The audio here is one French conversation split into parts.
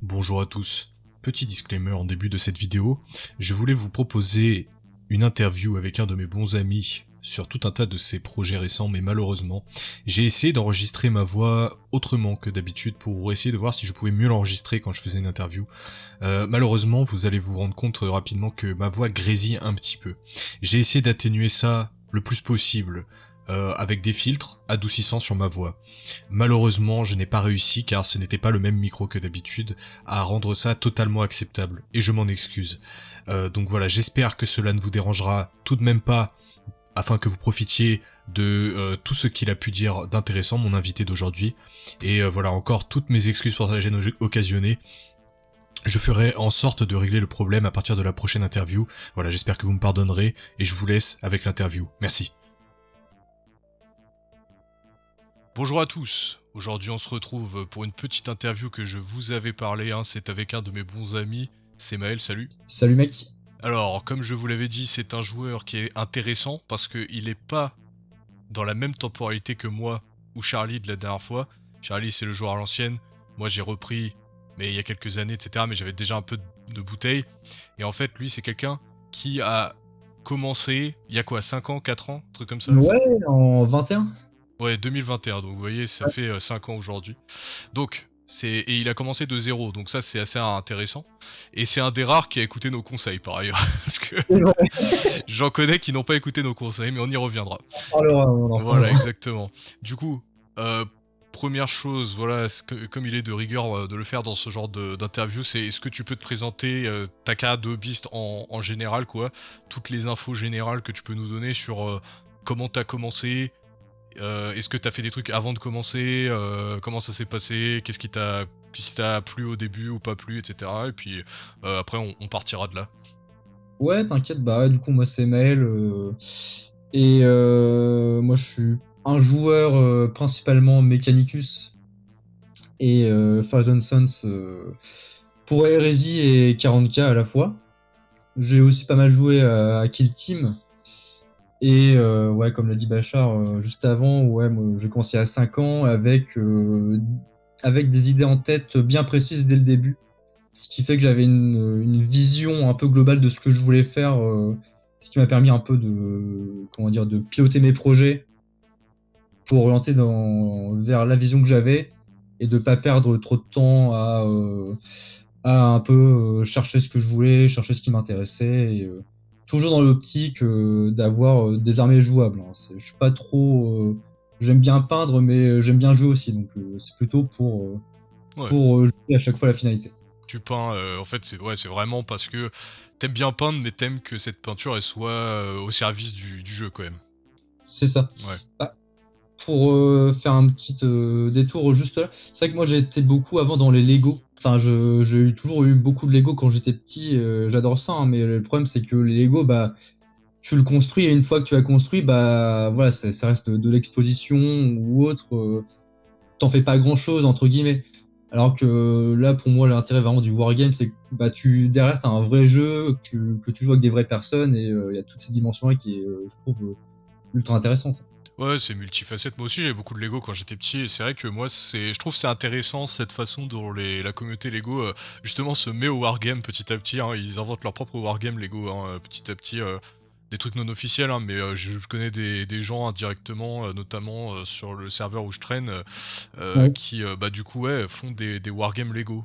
Bonjour à tous. Petit disclaimer en début de cette vidéo, je voulais vous proposer une interview avec un de mes bons amis sur tout un tas de ses projets récents, mais malheureusement, j'ai essayé d'enregistrer ma voix autrement que d'habitude pour essayer de voir si je pouvais mieux l'enregistrer quand je faisais une interview. Malheureusement, vous allez vous rendre compte rapidement que ma voix grésille un petit peu. J'ai essayé d'atténuer ça le plus possible, avec des filtres adoucissants sur ma voix. Malheureusement, je n'ai pas réussi car ce n'était pas le même micro que d'habitude à rendre ça totalement acceptable, et je m'en excuse. Donc voilà, j'espère que cela ne vous dérangera tout de même pas, afin que vous profitiez de tout ce qu'il a pu dire d'intéressant, mon invité d'aujourd'hui. Et voilà, encore toutes mes excuses pour la gêne occasionnée. Je ferai en sorte de régler le problème à partir de la prochaine interview. Voilà, j'espère que vous me pardonnerez, et je vous laisse avec l'interview. Merci. Bonjour à tous, aujourd'hui on se retrouve pour une petite interview que je vous avais parlé, c'est avec un de mes bons amis, c'est Maël, salut. Salut mec. Alors, comme je vous l'avais dit, c'est un joueur qui est intéressant parce qu'il est pas dans la même temporalité que moi ou Charlie de la dernière fois. Charlie c'est le joueur à l'ancienne, moi j'ai repris, mais il y a quelques années, etc. Mais j'avais déjà un peu de bouteille. Et en fait, lui c'est quelqu'un qui a commencé, il y a quoi, 5 ans, 4 ans, un truc comme ça? Ouais, en 21. Ouais, 2021, donc vous voyez, ça fait 5 ans aujourd'hui. Donc, et il a commencé de zéro, donc ça c'est assez intéressant. Et c'est un des rares qui a écouté nos conseils par ailleurs, parce que j'en connais qui n'ont pas écouté nos conseils, mais on y reviendra. Voilà, exactement. Du coup, première chose, voilà, comme il est de rigueur de le faire dans ce genre d'interview, c'est est-ce que tu peux te présenter ta carrière de hobbyiste en général, quoi, toutes les infos générales que tu peux nous donner sur comment t'as commencé. Est-ce que t'as fait des trucs avant de commencer, comment ça s'est passé, qu'est-ce qui t'a plu au début ou pas plu, etc. Et puis après on partira de là. Ouais, t'inquiète, bah du coup moi c'est Maël moi je suis un joueur principalement Mechanicus et Thousand Sons pour Heresy et 40k à la fois. J'ai aussi pas mal joué à Kill Team et ouais, comme l'a dit Bachar juste avant, ouais, moi, j'ai commencé à 5 ans avec des idées en tête bien précises dès le début. Ce qui fait que j'avais une vision un peu globale de ce que je voulais faire, ce qui m'a permis un peu de piloter mes projets pour orienter vers la vision que j'avais et de pas perdre trop de temps à un peu chercher ce que je voulais, chercher ce qui m'intéressait, et toujours dans l'optique d'avoir des armées jouables. Je suis pas trop, j'aime bien peindre, mais j'aime bien jouer aussi, donc c'est plutôt pour jouer à chaque fois la finalité. Tu peins, en fait c'est vraiment parce que t'aimes bien peindre, mais t'aimes que cette peinture elle soit au service du jeu quand même. C'est ça. Ouais. Bah, pour faire un petit détour juste là, c'est vrai que moi j'ai été beaucoup avant dans les Lego. Enfin, j'ai toujours eu beaucoup de Lego quand j'étais petit. J'adore ça, mais le problème c'est que les Lego, bah, tu le construis et une fois que tu as construit, bah voilà, ça reste de l'exposition ou autre. T'en fais pas grand chose entre guillemets. Alors que là, pour moi, l'intérêt vraiment du wargame, c'est que bah, derrière, tu as un vrai jeu, que tu joues avec des vraies personnes, et il y a toutes ces dimensions-là qui est, je trouve, ultra intéressante. Ouais, c'est multifacette. Moi aussi, j'avais beaucoup de Lego quand j'étais petit, et c'est vrai que moi, je trouve c'est intéressant cette façon dont la communauté Lego justement se met au wargame petit à petit. Ils inventent leur propre wargame Lego petit à petit. Des trucs non officiels, mais je connais des gens indirectement, notamment sur le serveur où je traîne, Ouais. qui bah du coup font des wargames Lego.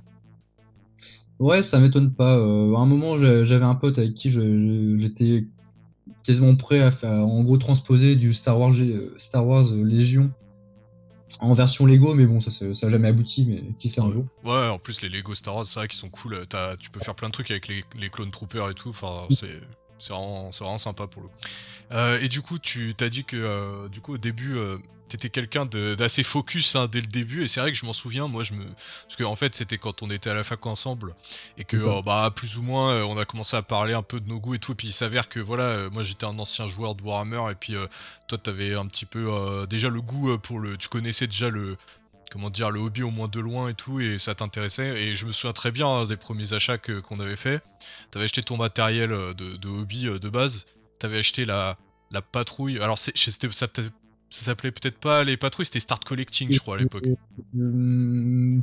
Ouais, ça m'étonne pas. À un moment, j'avais un pote avec qui j'étais quasiment prêt à faire, en gros, transposer du Star Wars Légion en version Lego, mais bon, ça a jamais abouti, mais qui sait un jour. Ouais, en plus les Lego Star Wars, c'est vrai qu'ils sont cool. Tu peux faire plein de trucs avec les clone troopers et tout. Enfin, c'est vraiment sympa pour le coup. Et du coup, tu t'as dit que du coup au début, t'étais quelqu'un d'assez focus dès le début. Et c'est vrai que je m'en souviens. Parce que en fait, c'était quand on était à la fac ensemble et que bah plus ou moins, on a commencé à parler un peu de nos goûts et tout. Et puis il s'avère que voilà, moi j'étais un ancien joueur de Warhammer et puis toi t'avais un petit peu déjà le goût pour tu connaissais déjà comment dire, le hobby au moins de loin et tout, et ça t'intéressait. Et je me souviens très bien des premiers achats qu'on avait fait. T'avais acheté ton matériel de hobby de base. T'avais acheté la patrouille. Alors ça Ça s'appelait peut-être pas les patrouilles, c'était Start Collecting, je crois, à l'époque.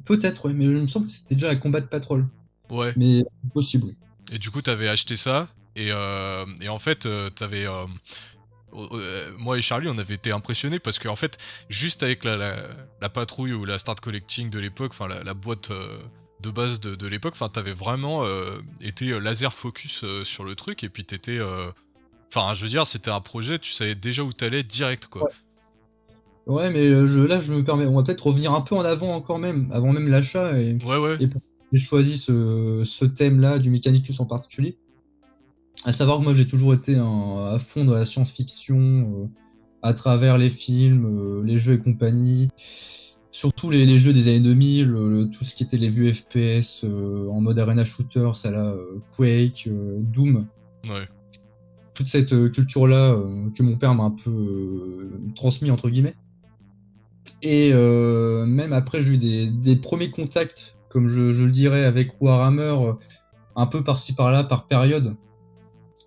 Peut-être, ouais, mais il me semble que c'était déjà la Combat Patrol. Ouais. Mais possible, oui. Et du coup, t'avais acheté ça, et en fait, t'avais... moi et Charlie, on avait été impressionnés parce qu'en fait, juste avec la patrouille ou la Start Collecting de l'époque, enfin la boîte de base de l'époque, enfin t'avais vraiment été laser focus sur le truc et puis t'étais... Enfin, je veux dire, c'était un projet, tu savais déjà où t'allais direct, quoi. Ouais, mais là, je me permets, on va peut-être revenir un peu en avant encore même, avant même l'achat, Ouais, ouais. et pourquoi j'ai choisi ce thème-là du Mechanicus en particulier. À savoir que moi, j'ai toujours été à fond dans la science-fiction, à travers les films, les jeux et compagnie, surtout les jeux des années 2000, tout ce qui était les vieux FPS en mode arena shooter, ça là, Quake, Doom. Ouais. Toute cette culture-là que mon père m'a un peu transmis, entre guillemets. Et même après, j'ai eu des premiers contacts, comme je le dirais, avec Warhammer, un peu par-ci par-là, par période.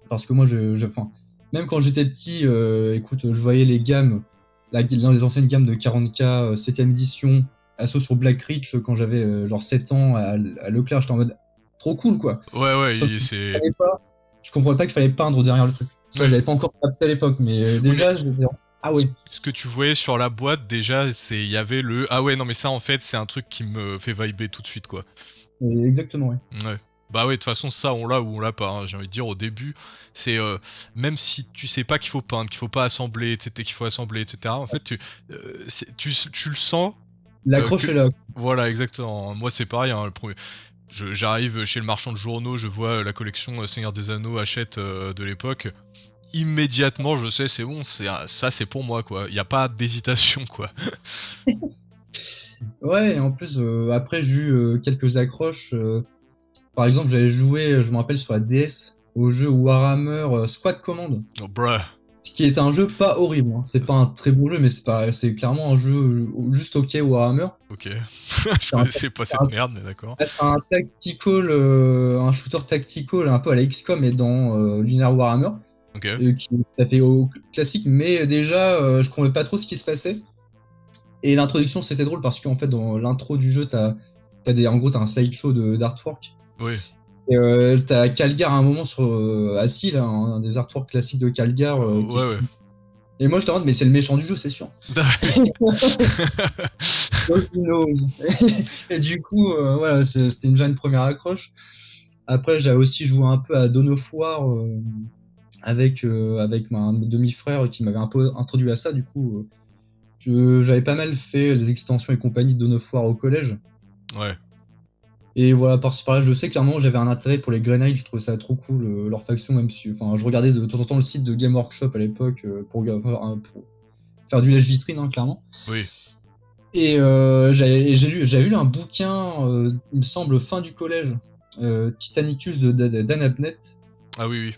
Parce que moi, enfin, même quand j'étais petit, écoute, je voyais les gammes, dans les anciennes gammes de 40K, 7ème édition, assaut sur Black Reach, quand j'avais genre 7 ans, à Leclerc, j'étais en mode trop cool, quoi. Ouais, ouais, Sauf que c'est... je comprenais pas qu'il fallait peindre derrière le truc. Ça, Ouais. j'avais pas encore capté à l'époque, mais Oui, déjà, mais je me disais, ah ouais. ce que tu voyais sur la boîte, déjà, il y avait le... Ah ouais, non mais ça, en fait, c'est un truc qui me fait vibrer tout de suite, quoi. Exactement, ouais. Ouais. Bah ouais, de toute façon, ça, on l'a ou on l'a pas, hein. J'ai envie de dire, au début, c'est... même si tu sais pas qu'il faut peindre, qu'il faut pas assembler, etc., qu'il faut assembler, etc., en fait, tu le sens que... L'accroche est là. Voilà, exactement. Moi, c'est pareil, hein, le premier... J'arrive chez le marchand de journaux, je vois la collection Seigneur des Anneaux, Hachette de l'époque. Immédiatement, je sais, c'est bon, ça, c'est pour moi, quoi. Il y a pas d'hésitation, quoi. Ouais, et en plus, après, j'ai eu quelques accroches. Par exemple, j'avais joué, je me rappelle, sur la DS, au jeu Warhammer Squad Command. Oh, bruh. Ce qui est un jeu pas horrible, hein. C'est pas un très bon jeu, mais c'est clairement un jeu juste ok Warhammer. Ok. Je connaissais pas cette merde, mais d'accord. C'est un tactical, un shooter tactical un peu à la XCOM et dans l'univers Warhammer. Ok. Qui tapait au classique, mais déjà, je comprenais pas trop ce qui se passait. Et l'introduction, c'était drôle parce qu'en fait, dans l'intro du jeu, en gros, t'as un slideshow d'artwork. Oui. Et t'as Calgar à un moment assis, là, un des artworks classiques de Calgar. Ouais. Et moi, je te demande, mais c'est le méchant du jeu, c'est sûr. Et du coup, voilà, c'était déjà une première accroche. Après, j'ai aussi joué un peu à Dawn of War avec ma demi-frère qui m'avait un peu introduit à ça. Du coup, j'avais pas mal fait les extensions et compagnie de Dawn of War au collège. Ouais. Et voilà, par-ci par-là, je sais clairement j'avais un intérêt pour les Grey Knights, je trouvais ça trop cool, leur faction, même si, enfin, je regardais de temps en temps le site de Game Workshop à l'époque pour faire du lèche-vitrine, hein, clairement. Oui. Et j'avais lu un bouquin, il me semble, fin du collège, Titanicus de Dan Abnett. Ah oui, oui.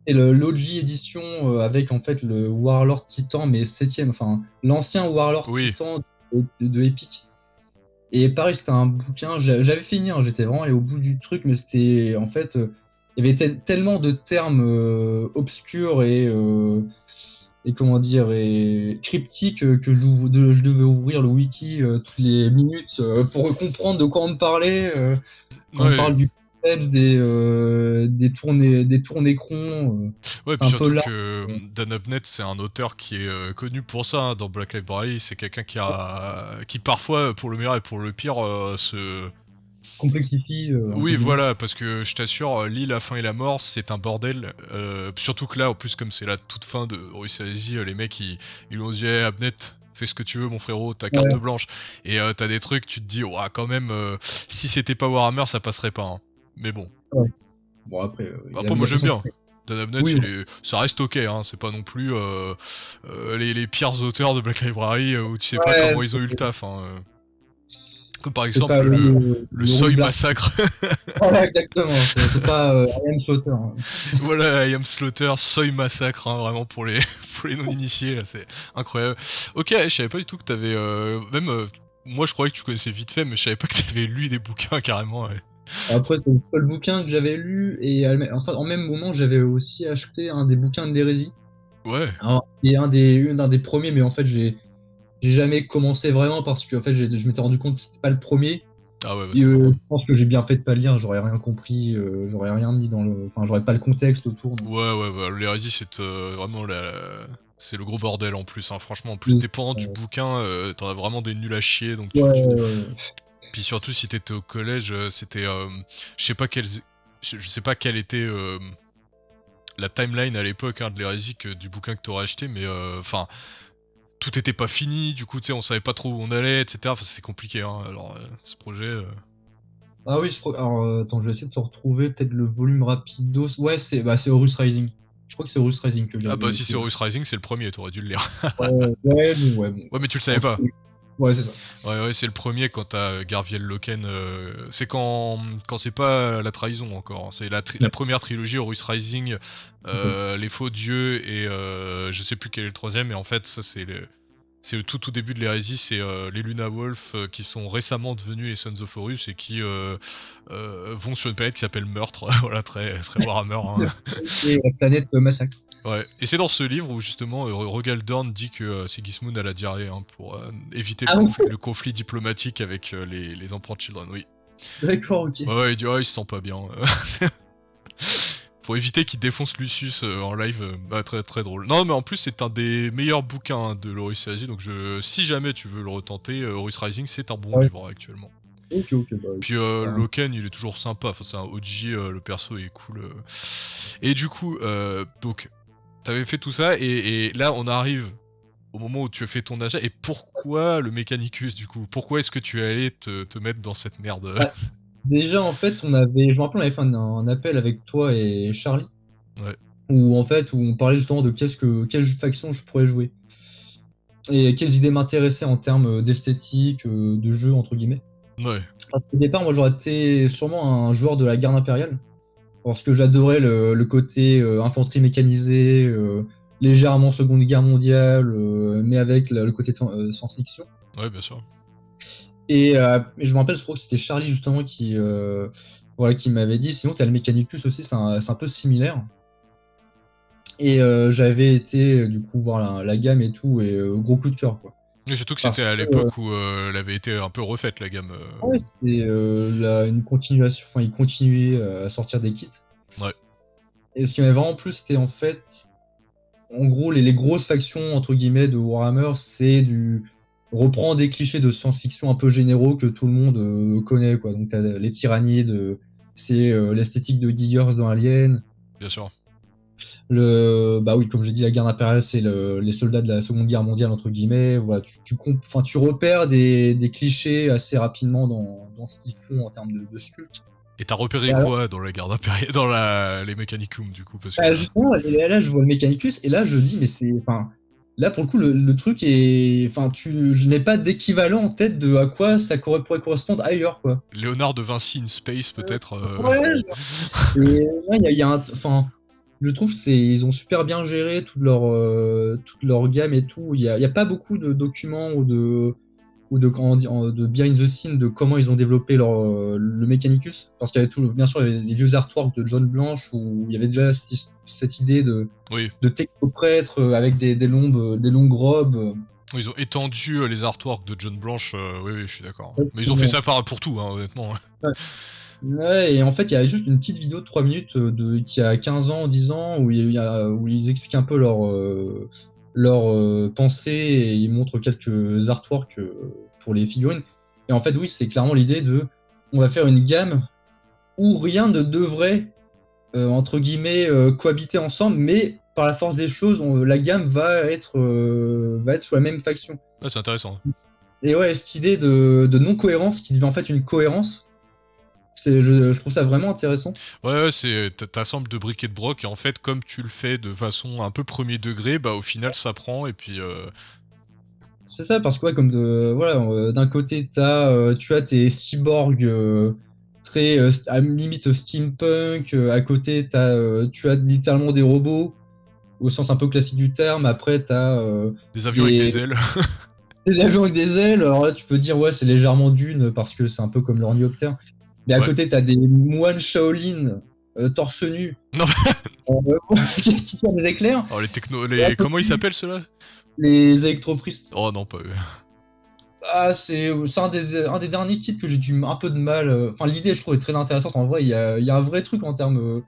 Et l'OG édition avec en fait le Warlord Titan, mais 7ème, enfin l'ancien Warlord Titan de Epic. Et pareil, c'était un bouquin, j'avais fini, hein, j'étais vraiment allé au bout du truc, mais c'était en fait, il y avait tellement de termes obscurs et comment dire, et cryptiques que je devais ouvrir le wiki toutes les minutes pour comprendre de quoi on me parlait. Quand on parle du concept des tournécrons. Ouais, puis surtout que Dan Abnett, c'est un auteur qui est connu pour ça, hein, dans Black Library. C'est quelqu'un qui parfois, pour le meilleur et pour le pire, se complexifie. Oui, voilà, parce que je t'assure, lis La fin et la mort, c'est un bordel. Surtout que là, en plus, comme c'est la toute fin de Horus Heresy, les mecs, ils lui ont dit, hey, Abnett, fais ce que tu veux, mon frérot, t'as carte blanche. Et t'as des trucs, tu te dis, ouah, quand même, si c'était pas Warhammer, ça passerait pas. Hein. Mais bon. Ouais. Bon, après, moi, j'aime bien. Dan Abnett, ça reste ok, hein, c'est pas non plus les pires auteurs de Black Library où tu sais pas comment ils ont eu le taf. Hein. Comme par exemple le Seuil Massacre. Voilà, exactement, c'est pas I Am Slaughter. Hein. Voilà, I Am Slaughter, Seuil Massacre, hein, vraiment pour les non-initiés, c'est incroyable. Ok, je savais pas du tout que t'avais... moi je croyais que tu connaissais vite fait, mais je savais pas que t'avais lu des bouquins carrément. Ouais. Après, c'est le seul bouquin que j'avais lu, et en même moment, j'avais aussi acheté un des bouquins de l'hérésie. Ouais. Alors, et un des premiers, mais en fait, j'ai jamais commencé vraiment parce que en fait, je m'étais rendu compte que c'était pas le premier. Ah ouais, bah Et c'est mort. je pense que j'ai bien fait de pas le lire, j'aurais rien compris, j'aurais rien mis dans le. Enfin, j'aurais pas le contexte autour. Donc, Ouais, bah, l'hérésie, c'est vraiment c'est le gros bordel en plus, hein. Franchement, en plus, dépendant du bouquin, t'en as vraiment des nuls à chier, donc ouais. Puis surtout, si t'étais au collège, c'était... je sais pas quelle... Je sais pas quelle était la timeline à l'époque de l'hérésie du bouquin que t'aurais acheté, mais enfin... tout était pas fini, du coup, tu sais, on savait pas trop où on allait, etc. Enfin, c'est compliqué, hein. Alors, ce projet... Ah oui, alors attends, je vais essayer de te retrouver peut-être le volume rapidos. Ouais, c'est Horus Rising. Je crois que c'est Horus Rising que Ah bah j'avais si c'est été. Horus Rising, c'est le premier, t'aurais dû le lire. Ouais, bon. Ouais, mais tu le savais pas. Ouais, c'est ça. Ouais, c'est le premier quand t'as Garviel Loken. C'est quand c'est pas la trahison encore. C'est la première trilogie, Horus Rising, les faux dieux et je sais plus quel est le troisième. Et en fait, ça c'est le tout début de l'hérésie. C'est les Luna Wolf qui sont récemment devenus les Sons of Horus et qui vont sur une planète qui s'appelle Meurtre. Voilà, très Warhammer. Hein. Et la planète massacre. Ouais, et c'est dans ce livre où justement Rogal Dorn dit que Sigismund a la diarrhée pour éviter le conflit diplomatique avec les Emperor Children, oui. D'accord, ok. Ouais, il dit il se sent pas bien. Pour éviter qu'il défonce Lucius en live, très très drôle. Non mais en plus c'est un des meilleurs bouquins de l'Horus Heresy, donc si jamais tu veux le retenter, Horus Rising c'est un bon livre actuellement. Ok, bah, puis Loken il est toujours sympa, enfin c'est un OG, le perso est cool. Et du coup, donc t'avais fait tout ça et là on arrive au moment où tu as fait ton achat. Et pourquoi le Mechanicus du coup? Pourquoi est-ce que tu allais te mettre dans cette merde? Déjà en fait je me rappelle on avait fait un appel avec toi et Charlie. Ouais. Où on parlait justement de quelle faction je pourrais jouer. Et quelles idées m'intéressaient en termes d'esthétique, de jeu entre guillemets. Ouais. Au départ moi j'aurais été sûrement un joueur de la garde impériale. Parce que j'adorais le côté infanterie mécanisée, légèrement Seconde Guerre mondiale, mais avec le côté de science-fiction. Ouais, bien sûr. Et je me rappelle, je crois que c'était Charlie justement qui m'avait dit, sinon t'as le Mechanicus aussi, c'est un peu similaire. Et j'avais été du coup voir la gamme et tout, et gros coup de cœur quoi. Et surtout que c'était à l'époque où elle avait été un peu refaite la gamme. Ouais, c'était une continuation, enfin ils continuaient à sortir des kits. Ouais. Et ce qui m'avait vraiment plu, c'était en fait, en gros, les grosses factions entre guillemets de Warhammer, c'est reprend des clichés de science-fiction un peu généraux que tout le monde connaît quoi. Donc t'as les tyrannides, c'est l'esthétique de Diggers dans Alien. Bien sûr. Bah oui, comme j'ai dit, la guerre impériale, c'est les soldats de la Seconde Guerre mondiale entre guillemets. Voilà, tu repères des clichés assez rapidement dans ce qu'ils font en termes de sculpte. Et t'as repéré quoi dans la garde impériale, dans les Mechanicum du coup parce que... Justement, là je vois le Mechanicus et là je dis mais c'est, enfin, là pour le coup le truc est, enfin je n'ai pas d'équivalent en tête de à quoi ça pourrait correspondre ailleurs quoi. Léonard de Vinci in Space peut-être. Ouais. Et il y a enfin, je trouve ils ont super bien géré toute leur gamme et tout. Il y a pas beaucoup de documents ou de behind the scene de comment ils ont développé le Mechanicus, parce qu'il y avait bien sûr les vieux artworks de John Blanche où il y avait déjà cette idée de technoprêtre avec des longues robes. Ils ont étendu les artworks de John Blanche, oui, je suis d'accord. Mais ils ont fait ça pour tout, honnêtement. Ouais, et en fait, il y a juste une petite vidéo de 3 minutes qui a 15 ans, 10 ans, où ils expliquent un peu leur pensée et ils montrent quelques artworks pour les figurines. Et en fait, oui, c'est clairement l'idée on va faire une gamme où rien ne devrait, entre guillemets, cohabiter ensemble, mais par la force des choses, la gamme va être sous la même faction. Ah, c'est intéressant. Et ouais, cette idée de non-cohérence qui devient en fait une cohérence, je trouve ça vraiment intéressant. Ouais, t'assembles de briques et de broc et en fait, comme tu le fais de façon un peu premier degré, bah au final ça prend et puis. C'est ça, parce que voilà, d'un côté tu as tes cyborgs très à limite steampunk, à côté tu as littéralement des robots au sens un peu classique du terme. Après tu as des avions avec des ailes. Des avions avec des ailes. Alors là tu peux dire ouais c'est légèrement Dune parce que c'est un peu comme l'ornioptère. Mais à côté, t'as des moines Shaolin torse nu. Non. qui tire des éclairs. Alors les techno... Et à Les... Comment ils côté, s'appellent ceux-là? les électropristes. Oh non, pas eux. Ah, c'est un des derniers kits que j'ai un peu de mal. Enfin, l'idée, je trouve, est très intéressante. En vrai, il y a un vrai truc en termes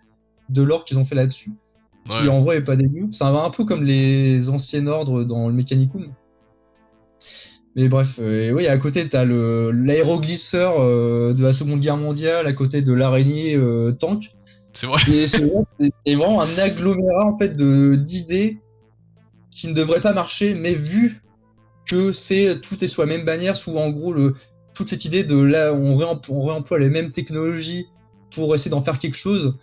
de lore qu'ils ont fait là-dessus, qui Ouais, en vrai est pas dégueu. C'est un peu comme les anciens ordres dans le Mechanicum. Mais bref, et oui, à côté, t'as l'aéroglisseur de la Seconde Guerre mondiale, à côté de l'araignée tank. c'est vrai. Et c'est vraiment un agglomérat en fait d'idées qui ne devraient pas marcher, mais vu que tout est sous la même bannière, sous en gros toute cette idée de là, on réemploie les mêmes technologies pour essayer d'en faire quelque chose,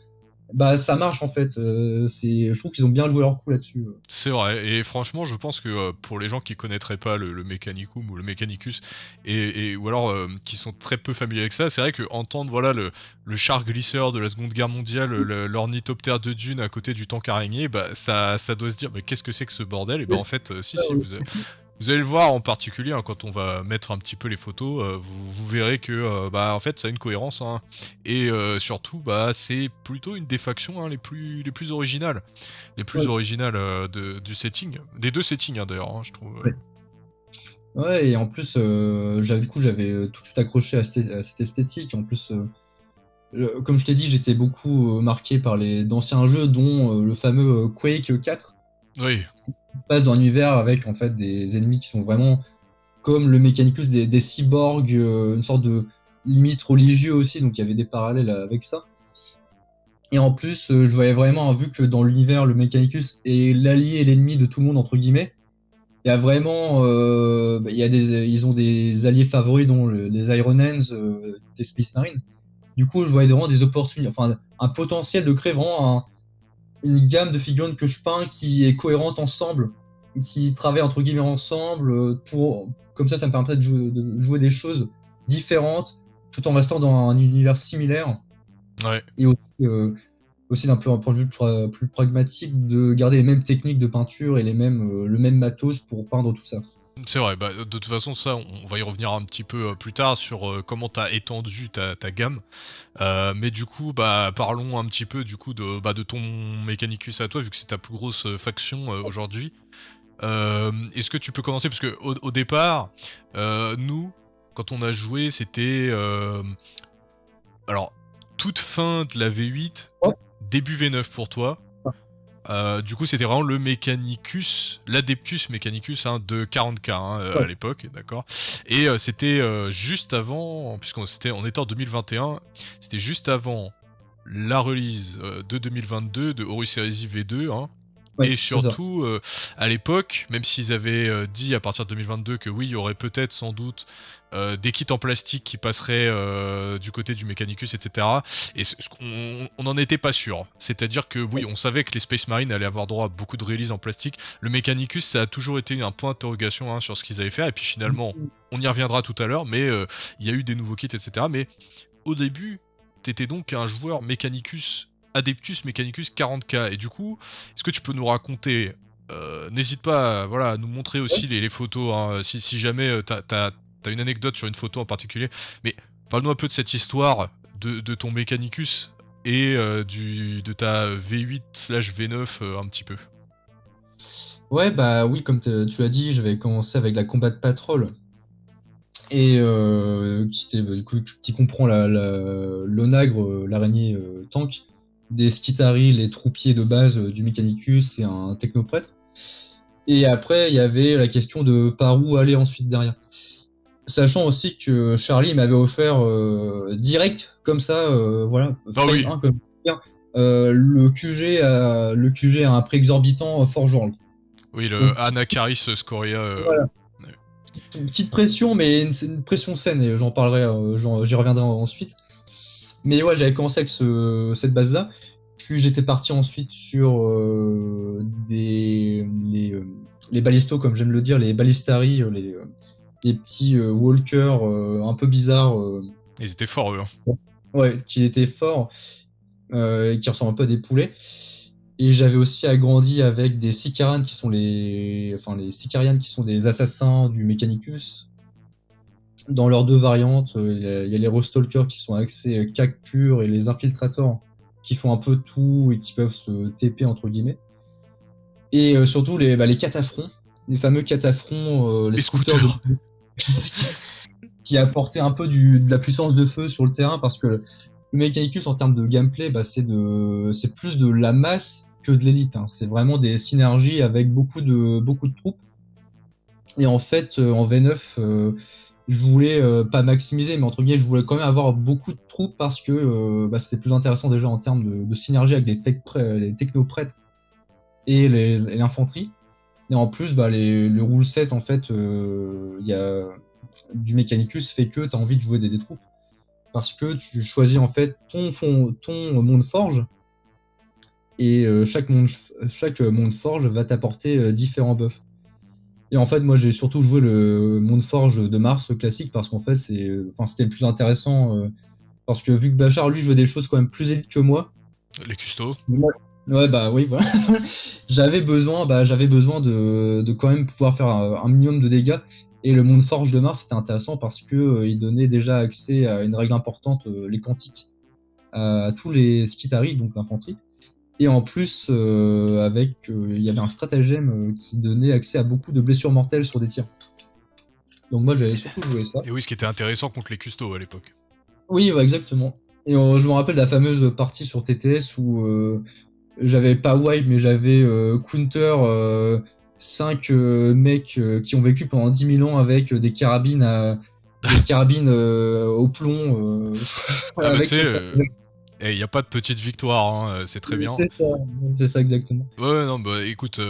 bah ça marche en fait. Je trouve qu'ils ont bien joué leur coup là-dessus. C'est vrai, et franchement, je pense que pour les gens qui connaîtraient pas le Mechanicum ou le Mechanicus, ou alors qui sont très peu familiers avec ça, c'est vrai que entendre voilà le char glisseur de la Seconde Guerre mondiale, l'ornithoptère de Dune à côté du tank araignée, bah ça doit se dire, mais qu'est-ce que c'est que ce bordel? Et bah en fait, si vous allez le voir en particulier hein, quand on va mettre un petit peu les photos, vous verrez que bah en fait ça a une cohérence hein, et surtout bah c'est plutôt une des factions hein, les plus originales Ouais. du setting, des deux settings hein, d'ailleurs, hein, je trouve. Ouais. Ouais, et en plus, du coup, j'avais tout de suite accroché à cette esthétique. En plus, comme je t'ai dit, j'étais beaucoup marqué par d'anciens jeux, dont le fameux Quake 4. Oui, On passe dans un univers avec en fait des ennemis qui sont vraiment comme le Mechanicus, des cyborgs, une sorte de limite religieux aussi, donc il y avait des parallèles avec ça. Et en plus, je voyais vraiment, vu que dans l'univers, le Mechanicus est l'allié et l'ennemi de tout le monde, entre guillemets, il y a vraiment, ils ont des alliés favoris, dont les Iron Hands, des Space Marines. Du coup, je voyais vraiment des opportunités, enfin, un potentiel de créer vraiment une gamme de figurines que je peins qui est cohérente ensemble, qui travaille entre guillemets ensemble, comme ça me permettrait de jouer des choses différentes, tout en restant dans un univers similaire, ouais. et aussi d'un point de vue plus pragmatique, de garder les mêmes techniques de peinture et le même matos pour peindre tout ça. C'est vrai, bah, de toute façon ça on va y revenir un petit peu plus tard sur comment t'as étendu ta gamme. Mais du coup bah parlons un petit peu du coup de ton Mechanicus à toi vu que c'est ta plus grosse faction aujourd'hui. Est-ce que tu peux commencer parce que au départ nous quand on a joué c'était alors toute fin de la V8 Ouais. début V9 pour toi. Du coup, c'était vraiment le Mechanicus, l'Adeptus Mechanicus hein, de 40k hein, à l'époque, d'accord. Et c'était juste avant, on était en 2021, c'était juste avant la release de 2022 de Horus Heresy V2, hein. Ouais, Et c'est ça. surtout, à l'époque, même s'ils avaient dit à partir de 2022 que oui, il y aurait peut-être sans doute des kits en plastique qui passeraient du côté du Mechanicus, etc. Et on n'en était pas sûr. C'est-à-dire que oui, on savait que les Space Marines allaient avoir droit à beaucoup de releases en plastique. Le Mechanicus, ça a toujours été un point d'interrogation hein, sur ce qu'ils allaient faire. Et puis finalement, on y reviendra tout à l'heure, mais il y a eu des nouveaux kits, etc. Mais au début, t'étais donc un joueur Mechanicus Adeptus Mechanicus 40k. Et du coup, est-ce que tu peux nous raconter n'hésite pas à nous montrer aussi les photos, hein, si jamais t'as une anecdote sur une photo en particulier. Mais parle-nous un peu de cette histoire de ton Mechanicus et de ta V8/V9 un petit peu. Ouais, bah oui, comme tu l'as dit, j'avais commencé avec la Combat Patrol, et qui comprend l'onagre, l'araignée tank, des Skitari, les troupiers de base du Mechanicus et un technoprêtre. Et après, il y avait la question de par où aller ensuite derrière. Sachant aussi que Charlie m'avait offert direct, comme ça, voilà, Ah frame oui, 1, comme dire, le QG à un prix exorbitant Forge World. oui, le Donc, Anacaris Scoria. voilà. Petite pression, mais c'est une pression saine, et j'en parlerai, j'y reviendrai ensuite. Mais ouais, j'avais commencé avec cette base-là. Puis j'étais parti ensuite sur les balistos, comme j'aime le dire, les balistari, les petits walkers un peu bizarres, Ils étaient forts eux. Hein. ouais, qui étaient forts et qui ressemblent un peu à des poulets. Et j'avais aussi agrandi avec des Sicarians qui sont les Sicarians qui sont des assassins du Mechanicus. Dans leurs deux variantes, il y a les Rostalkers qui sont axés CAC pur et les Infiltrators qui font un peu tout et qui peuvent se TP entre guillemets. Et surtout les cataphrons, les fameux cataphrons, les Les scooters scooters. qui apportaient un peu de la puissance de feu sur le terrain, parce que le Mechanicus en termes de gameplay, c'est plus de la masse que de l'élite. Hein. C'est vraiment des synergies avec beaucoup de troupes. Et en fait, en V9, je voulais pas maximiser, mais entre guillemets, je voulais quand même avoir beaucoup de troupes parce que c'était plus intéressant déjà en termes de synergie avec les technoprêtres et l'infanterie. Et en plus, le rule set, en fait, du Mechanicus fait que tu as envie de jouer des troupes. Parce que tu choisis en fait ton monde forge, et chaque monde forge va t'apporter différents buffs. Et en fait, moi j'ai surtout joué le monde forge de Mars, le classique, parce qu'en fait c'était le plus intéressant, parce que vu que Bachar lui jouait des choses quand même plus élites que moi. Les custos. Ouais, bah oui, voilà. j'avais besoin de quand même pouvoir faire un minimum de dégâts. Et le monde forge de Mars c'était intéressant parce que il donnait déjà accès à une règle importante, les quantiques, à tous les Skitarii, donc l'infanterie. Et en plus, il y avait un stratagème qui donnait accès à beaucoup de blessures mortelles sur des tirs. Donc moi j'avais surtout joué ça. Et oui, ce qui était intéressant contre les custos à l'époque. Oui, ouais, exactement. Et je me rappelle de la fameuse partie sur TTS où j'avais pas wipe, mais j'avais counter 5 mecs qui ont vécu pendant 10 000 ans avec des carabines au plomb. Ah bah avec tu sais, il n'y a pas de petite victoire, hein, c'est très bien. C'est ça exactement. Ouais, non, bah écoute,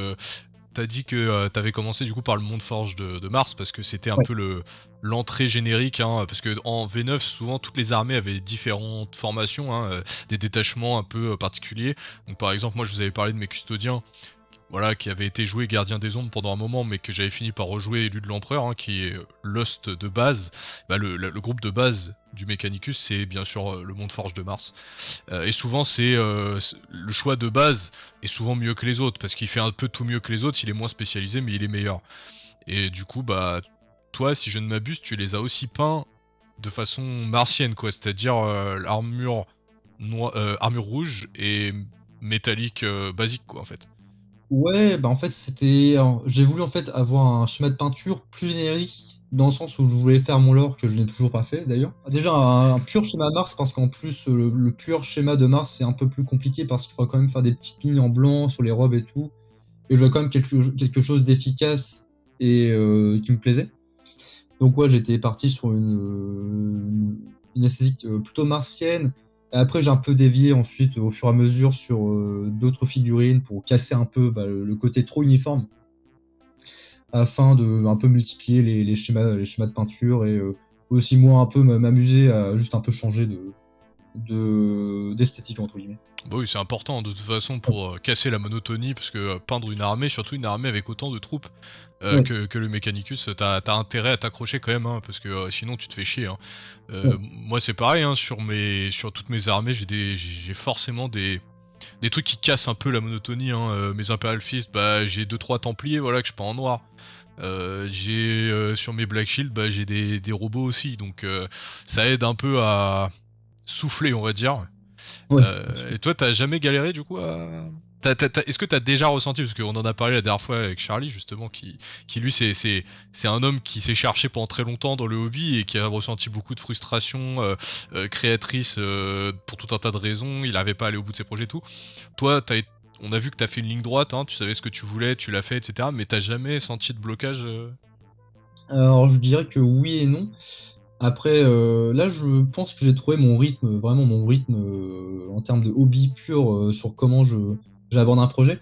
t'as dit que t'avais commencé du coup par le monde forge de Mars parce que c'était un Ouais. peu l'entrée générique, hein, parce que en V9 souvent toutes les armées avaient différentes formations, hein, des détachements un peu particuliers. Donc par exemple moi je vous avais parlé de mes custodiens, voilà, qui avaient été joués gardien des ombres pendant un moment, mais que j'avais fini par rejouer élu de l'empereur, hein, qui est l'host de base. Bah, le groupe de base du Mechanicus, c'est bien sûr le monde forge de Mars. Et souvent c'est le choix de base est souvent mieux que les autres, parce qu'il fait un peu tout mieux que les autres, il est moins spécialisé, mais il est meilleur. Et du coup, bah, toi, si je ne m'abuse, tu les as aussi peints de façon martienne, quoi, c'est-à-dire l'armure armure rouge et métallique basique, quoi, en fait. Ouais, bah en fait j'ai voulu en fait avoir un schéma de peinture plus générique, dans le sens où je voulais faire mon lore, que je n'ai toujours pas fait d'ailleurs. Déjà un pur schéma Mars, parce qu'en plus le pur schéma de Mars c'est un peu plus compliqué, parce qu'il faut quand même faire des petites lignes en blanc sur les robes et tout. Et je voulais quand même quelque chose d'efficace et qui me plaisait. Donc ouais, j'étais parti sur une esthétique plutôt martienne. Et après, j'ai un peu dévié ensuite au fur et à mesure sur d'autres figurines pour casser un peu le côté trop uniforme, afin de un peu multiplier les schémas de peinture, et aussi moi un peu m'amuser à juste un peu changer d'esthétique entre guillemets. Bah oui, c'est important de toute façon pour casser la monotonie, parce que peindre une armée, surtout une armée avec autant de troupes Ouais. que le Mechanicus, t'as intérêt à t'accrocher quand même, hein, parce que sinon tu te fais chier. Hein. Ouais. Moi c'est pareil, hein, sur toutes mes armées, j'ai forcément des trucs qui cassent un peu la monotonie. Hein. Mes Imperial Fist, bah j'ai 2-3 Templiers, voilà, que je peins en noir. Sur mes Black Shield, bah j'ai des robots aussi, donc ça aide un peu à souffler, on va dire. Ouais. Et toi, t'as jamais galéré du coup à... Est-ce que t'as déjà ressenti, parce qu'on en a parlé la dernière fois avec Charlie justement, qui lui c'est un homme qui s'est cherché pendant très longtemps dans le hobby et qui a ressenti beaucoup de frustration créatrice pour tout un tas de raisons, il n'avait pas allé au bout de ses projets et tout. Toi, on a vu que t'as fait une ligne droite, hein, tu savais ce que tu voulais, tu l'as fait, etc. Mais t'as jamais senti de blocage Alors je dirais que oui et non. Après, là, je pense que j'ai trouvé mon rythme, vraiment mon rythme en termes de hobby pur, sur comment j'aborde un projet.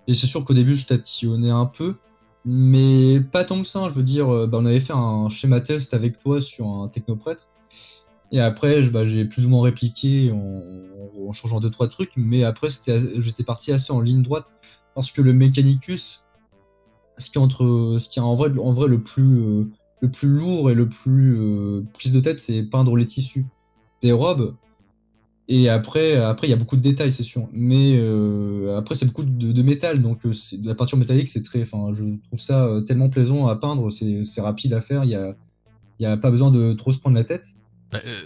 Et c'est sûr qu'au début, je tatillonnais un peu, mais pas tant que ça. Je veux dire, on avait fait un schéma test avec toi sur un technoprêtre. Et après, j'ai plus ou moins répliqué en changeant 2-3 trucs, mais après, j'étais parti assez en ligne droite, parce que le Mechanicus, ce qui est en vrai le plus lourd et le plus prise de tête, c'est peindre les tissus des robes. Et après, il y a beaucoup de détails, c'est sûr. Mais après, c'est beaucoup de métal, donc de la peinture métallique, c'est très. Enfin, je trouve ça tellement plaisant à peindre, c'est rapide à faire. Il y a pas besoin de trop se prendre la tête.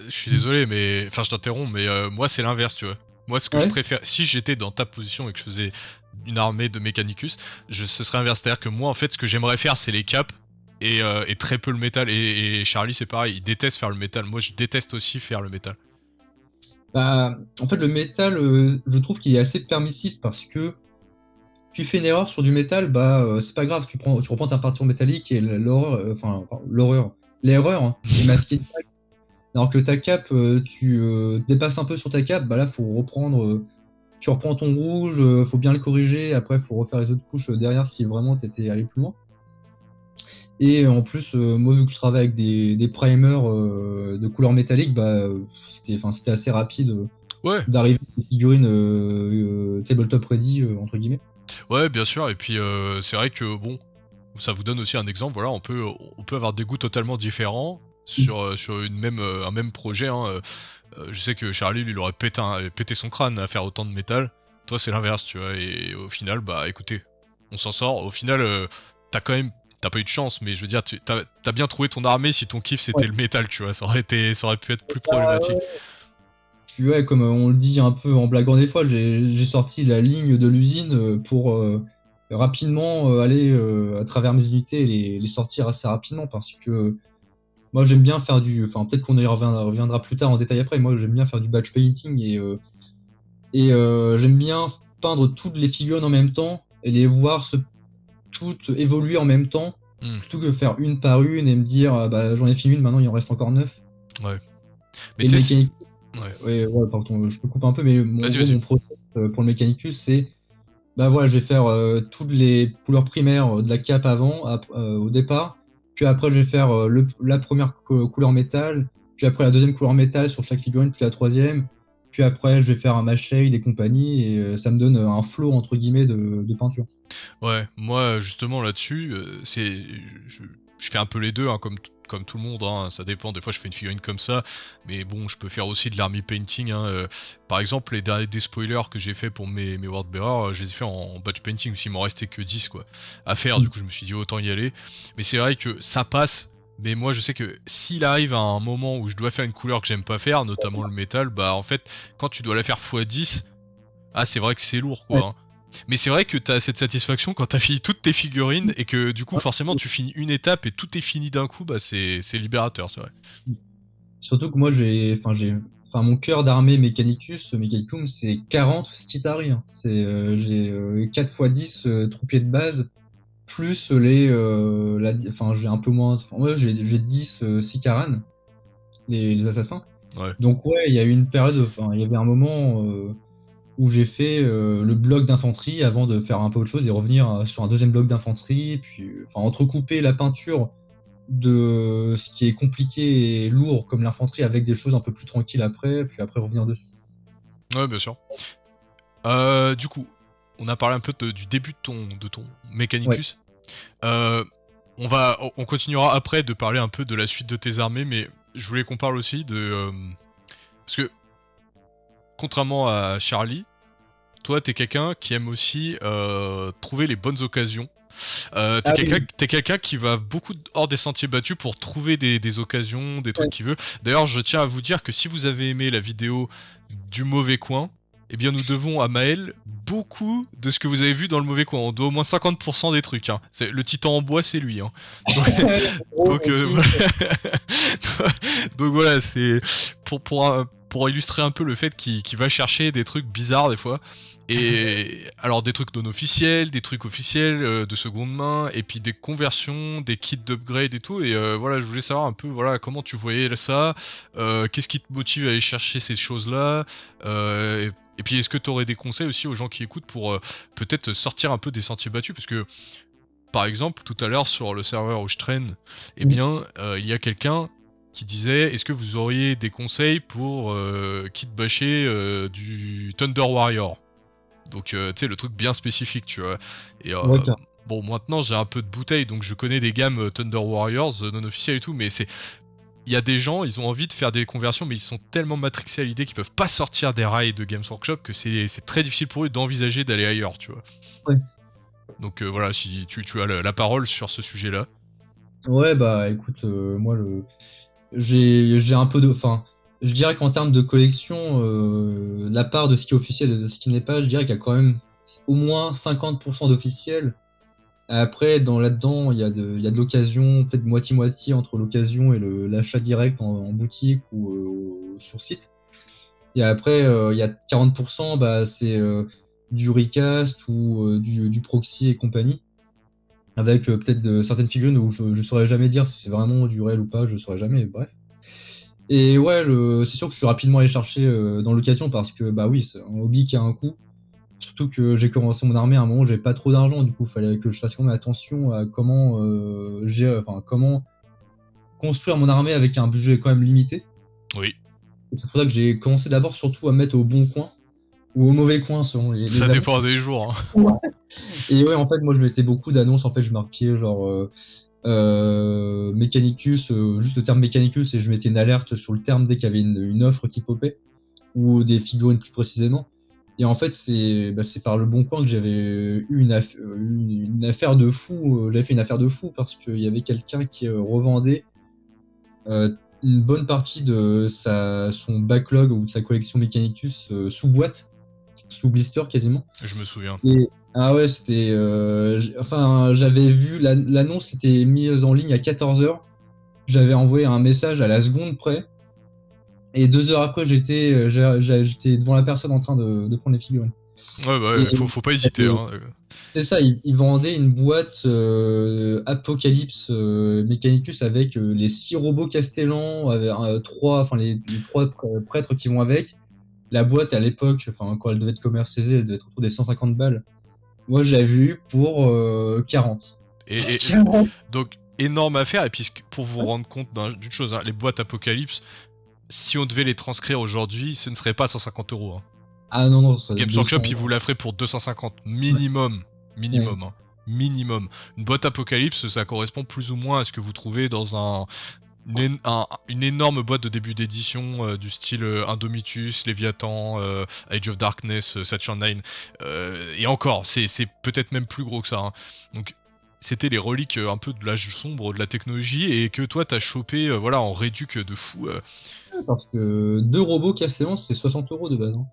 Je suis désolé, mais enfin je t'interromps, mais moi c'est l'inverse, tu vois. Moi, ce que je préfère, si j'étais dans ta position et que je faisais une armée de Mechanicus, ce serait inverse. C'est-à-dire que moi, en fait, ce que j'aimerais faire, c'est les caps et très peu le métal. Et Charlie, c'est pareil, il déteste faire le métal. Moi, je déteste aussi faire le métal. Bah, en fait, le métal, je trouve qu'il est assez permissif parce que tu fais une erreur sur du métal, bah, c'est pas grave, tu reprends ta peinture métallique et l'erreur hein, est masquée. Alors que ta cape, tu dépasses un peu sur ta cape, bah là, faut reprendre. Tu reprends ton rouge, faut bien le corriger. Après, faut refaire les autres couches derrière si vraiment t'étais allé plus loin. Et en plus, moi, vu que je travaille avec des primers de couleur métallique, bah, c'était assez rapide d'arriver à une figurine tabletop ready, entre guillemets. Ouais, bien sûr. Et puis, c'est vrai que bon, ça vous donne aussi un exemple. Voilà, on peut avoir des goûts totalement différents sur un même projet. Hein. Je sais que Charlie, lui, il aurait pété son crâne à faire autant de métal. Toi, c'est l'inverse, tu vois. Et au final, bah, écoutez, on s'en sort. Au final, t'as pas eu de chance, mais je veux dire, t'as bien trouvé ton armée si ton kiff c'était le métal, tu vois. Ça aurait pu être plus problématique. Puis ouais, comme on le dit un peu en blaguant des fois, j'ai sorti la ligne de l'usine pour rapidement aller à travers mes unités et les sortir assez rapidement parce que moi j'aime bien faire enfin peut-être qu'on y reviendra plus tard en détail après, moi j'aime bien faire du batch painting et j'aime bien peindre toutes les figurines en même temps et les voir toutes évoluer en même temps plutôt que faire une par une et me dire bah j'en ai fini une, maintenant il en reste encore 9. Ouais. Mais le mécanique. Ouais, pardon, je peux couper un peu, mais mon process pour le Mechanicus, c'est bah voilà, je vais faire toutes les couleurs primaires de la cape au départ, puis après je vais faire la première couleur métal, puis après la deuxième couleur métal sur chaque figurine, puis la troisième, puis après je vais faire un mash shade et compagnie, et ça me donne un flow entre guillemets de peinture. Ouais, moi justement là-dessus, je fais un peu les deux, hein, comme tout le monde, hein, ça dépend. Des fois, je fais une figurine comme ça, mais bon, je peux faire aussi de l'army painting. Hein, par exemple, les derniers des spoilers que j'ai fait pour mes Wordbearer, je les ai fait en batch painting, s'il m'en restait que 10 quoi à faire. Du coup, je me suis dit autant y aller. Mais c'est vrai que ça passe. Mais moi, je sais que s'il arrive à un moment où je dois faire une couleur que j'aime pas faire, notamment le métal, bah en fait, quand tu dois la faire x10, c'est vrai que c'est lourd quoi. Hein. Mais c'est vrai que t'as cette satisfaction quand t'as fini toutes tes figurines et que du coup forcément tu finis une étape et tout est fini d'un coup, bah c'est libérateur, c'est vrai. Surtout que moi mon cœur d'armée Mechanicum, c'est 40 Skitari. Hein. J'ai 4x10 troupiers de base, plus j'ai un peu moins, j'ai 10 Sikaran, les assassins. Ouais. Donc ouais, il y a eu une période, il y avait un moment où j'ai fait le bloc d'infanterie avant de faire un peu autre chose et revenir sur un deuxième bloc d'infanterie, puis entrecouper la peinture de ce qui est compliqué et lourd comme l'infanterie avec des choses un peu plus tranquilles après, puis après revenir dessus. Ouais, bien sûr. Du coup, on a parlé un peu du début de ton Mechanicus. Ouais. On continuera après de parler un peu de la suite de tes armées, mais je voulais qu'on parle aussi de... parce que, contrairement à Charlie, toi t'es quelqu'un qui aime aussi trouver les bonnes occasions. T'es quelqu'un qui va beaucoup hors des sentiers battus pour trouver des occasions, des trucs qu'il veut. D'ailleurs, je tiens à vous dire que si vous avez aimé la vidéo du mauvais coin, eh bien nous devons à Maël beaucoup de ce que vous avez vu dans le mauvais coin. On doit au moins 50% des trucs. Hein. Le titan en bois, c'est lui. Hein. Donc, voilà. Donc voilà, c'est pour illustrer un peu le fait qu'il va chercher des trucs bizarres des fois. Et alors des trucs non officiels, des trucs officiels de seconde main, et puis des conversions, des kits d'upgrade et tout. Et voilà, je voulais savoir un peu comment tu voyais ça, qu'est-ce qui te motive à aller chercher ces choses-là, et puis est-ce que tu aurais des conseils aussi aux gens qui écoutent pour peut-être sortir un peu des sentiers battus, parce que par exemple tout à l'heure sur le serveur où je traîne, eh bien il y a quelqu'un qui disait est-ce que vous auriez des conseils pour kit bâcher du Thunder Warrior. Donc tu sais le truc bien spécifique tu vois. Et bon maintenant j'ai un peu de bouteille donc je connais des gammes Thunder Warriors non officielles et tout, mais il y a des gens, ils ont envie de faire des conversions mais ils sont tellement matrixés à l'idée qu'ils peuvent pas sortir des rails de Games Workshop que c'est très difficile pour eux d'envisager d'aller ailleurs tu vois. Ouais. Donc voilà, si tu as la parole sur ce sujet là. Ouais bah écoute moi j'ai un peu de... Je dirais qu'en termes de collection, la part de ce qui est officiel et de ce qui n'est pas, je dirais qu'il y a quand même au moins 50% d'officiel. Après, là-dedans, il y a de l'occasion, peut-être moitié-moitié entre l'occasion et l'achat direct en boutique ou sur site. Et après, il y a 40%, bah, c'est du recast ou du proxy et compagnie. Avec peut-être certaines figurines où je saurais jamais dire si c'est vraiment du réel ou pas, je saurais jamais, bref. Et ouais, c'est sûr que je suis rapidement allé chercher dans l'occasion parce que, bah oui, c'est un hobby qui a un coût. Surtout que j'ai commencé mon armée à un moment où j'avais pas trop d'argent, du coup, il fallait que je fasse quand même attention à comment construire mon armée avec un budget quand même limité. Oui. Et c'est pour ça que j'ai commencé d'abord surtout à mettre au bon coin ou au mauvais coin selon Ça les dépend des jours. Hein. Et ouais, en fait, moi je mettais beaucoup d'annonces, en fait, je marquais genre Mechanicus, juste le terme Mechanicus, et je mettais une alerte sur le terme dès qu'il y avait une offre qui popait, ou des figurines plus précisément. Et en fait, c'est par le bon coin que j'avais eu une affaire de fou. J'avais fait une affaire de fou parce qu'il y avait quelqu'un qui revendait une bonne partie de son backlog ou de sa collection Mechanicus sous boîte, sous blister quasiment. Je me souviens. Ah ouais, c'était. J'avais vu l'annonce, c'était mise en ligne à 14h. J'avais envoyé un message à la seconde près. Et 2 heures après, j'étais devant la personne en train de prendre les figurines. Ouais, bah, faut pas hésiter. Hein. C'est ça, ils vendaient une boîte Apocalypse Mechanicus avec les 6 robots Castellan, avec les 3 prêtres qui vont avec. La boîte à l'époque, quand elle devait être commercialisée, elle devait être autour des 150 balles. Moi, je l'avais vu pour 40. Et donc, énorme affaire. Et puis, pour vous rendre compte d'une chose, hein, les boîtes Apocalypse, si on devait les transcrire aujourd'hui, ce ne serait pas 150 €. Hein. Ah non, ça Games Workshop, ils vous la feraient pour 250 minimum. Ouais. Minimum. Hein. Minimum. Une boîte Apocalypse, ça correspond plus ou moins à ce que vous trouvez dans une énorme boîte de début d'édition du style Indomitus, Léviathan, Age of Darkness, Saturn 9. Et encore, c'est peut-être même plus gros que ça. Hein. Donc, c'était les reliques un peu de l'âge sombre de la technologie et que toi, t'as chopé en réduc de fou. Parce que 2 robots Castellan, c'est 60€ de base. Hein.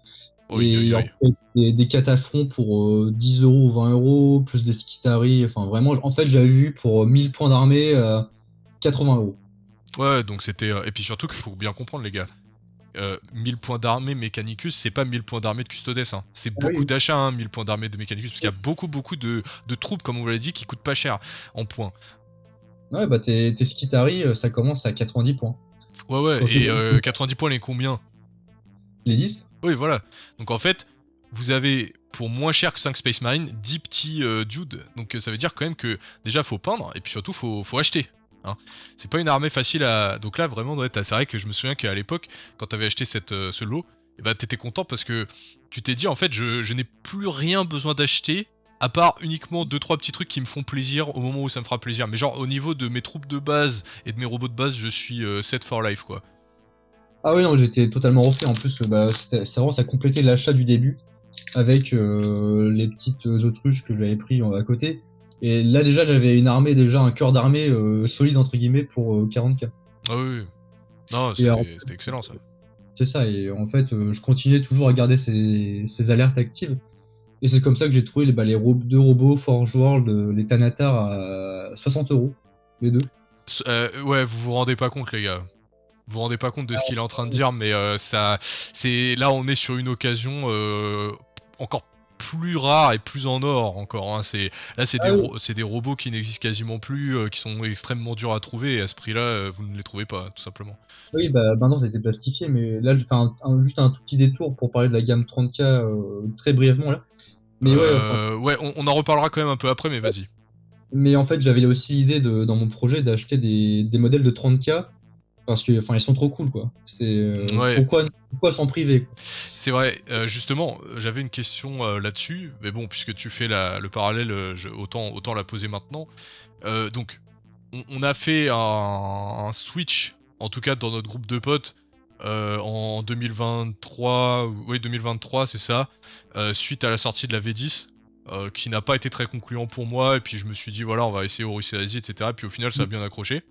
Oui. En fait, des cataphrons pour 10€ ou 20€, plus des Skitari. Enfin, vraiment, en fait, j'avais vu pour 1000 points d'armée 80€. Ouais, donc c'était. Et puis surtout qu'il faut bien comprendre, les gars. 1000 points d'armée Mechanicus, c'est pas 1000 points d'armée de Custodes. Hein. C'est beaucoup d'achats, hein, 1000 points d'armée de Mechanicus, parce qu'il y a beaucoup de troupes, comme on vous l'a dit, qui coûtent pas cher en points. Ouais, bah tes Skitari, ça commence à 90 points. Ouais, et 90 points, les combien? Les 10? Oui, voilà. Donc en fait, vous avez, pour moins cher que 5 Space Marines, 10 petits dudes. Donc ça veut dire quand même que, déjà, faut peindre, et puis surtout, faut acheter. Hein. C'est pas une armée facile à... Donc là, vraiment, ouais, c'est vrai que je me souviens qu'à l'époque, quand t'avais acheté ce lot, t'étais content parce que tu t'es dit, en fait, je n'ai plus rien besoin d'acheter, à part uniquement 2-3 petits trucs qui me font plaisir au moment où ça me fera plaisir. Mais genre, au niveau de mes troupes de base et de mes robots de base, je suis set for life, quoi. Ah oui, non, j'étais totalement refait. En plus, c'est vraiment, ça complétait l'achat du début avec les petites autruches que j'avais pris à côté. Et là, déjà, j'avais un cœur d'armée solide, entre guillemets, pour 40k. Ah oui. Non, c'était excellent, ça. C'est ça, et en fait, je continuais toujours à garder ces alertes actives. Et c'est comme ça que j'ai trouvé les 2 robots Forge World, les Thanatar à 60€, les deux. Ouais, vous vous rendez pas compte, les gars. Vous vous rendez pas compte de ce qu'il est en train de dire, mais là, on est sur une occasion encore plus rare et plus en or encore. Hein. C'est des robots qui n'existent quasiment plus, qui sont extrêmement durs à trouver. Et à ce prix-là, vous ne les trouvez pas, tout simplement. Oui, maintenant ça a été plastifié, mais là je fais juste un tout petit détour pour parler de la gamme 30K très brièvement là. Mais on en reparlera quand même un peu après, mais vas-y. Mais en fait, j'avais aussi l'idée dans mon projet d'acheter des modèles de 30K parce que ils sont trop cool quoi. Pourquoi s'en priver quoi. C'est vrai, justement, j'avais une question là-dessus, mais bon, puisque tu fais le parallèle, autant la poser maintenant. Donc, on a fait un switch, en tout cas dans notre groupe de potes, en 2023, oui 2023 c'est ça, suite à la sortie de la V10. qui n'a pas été très concluant pour moi, et puis je me suis dit voilà on va essayer Horus Heresy, etc. Puis au final ça a bien accroché.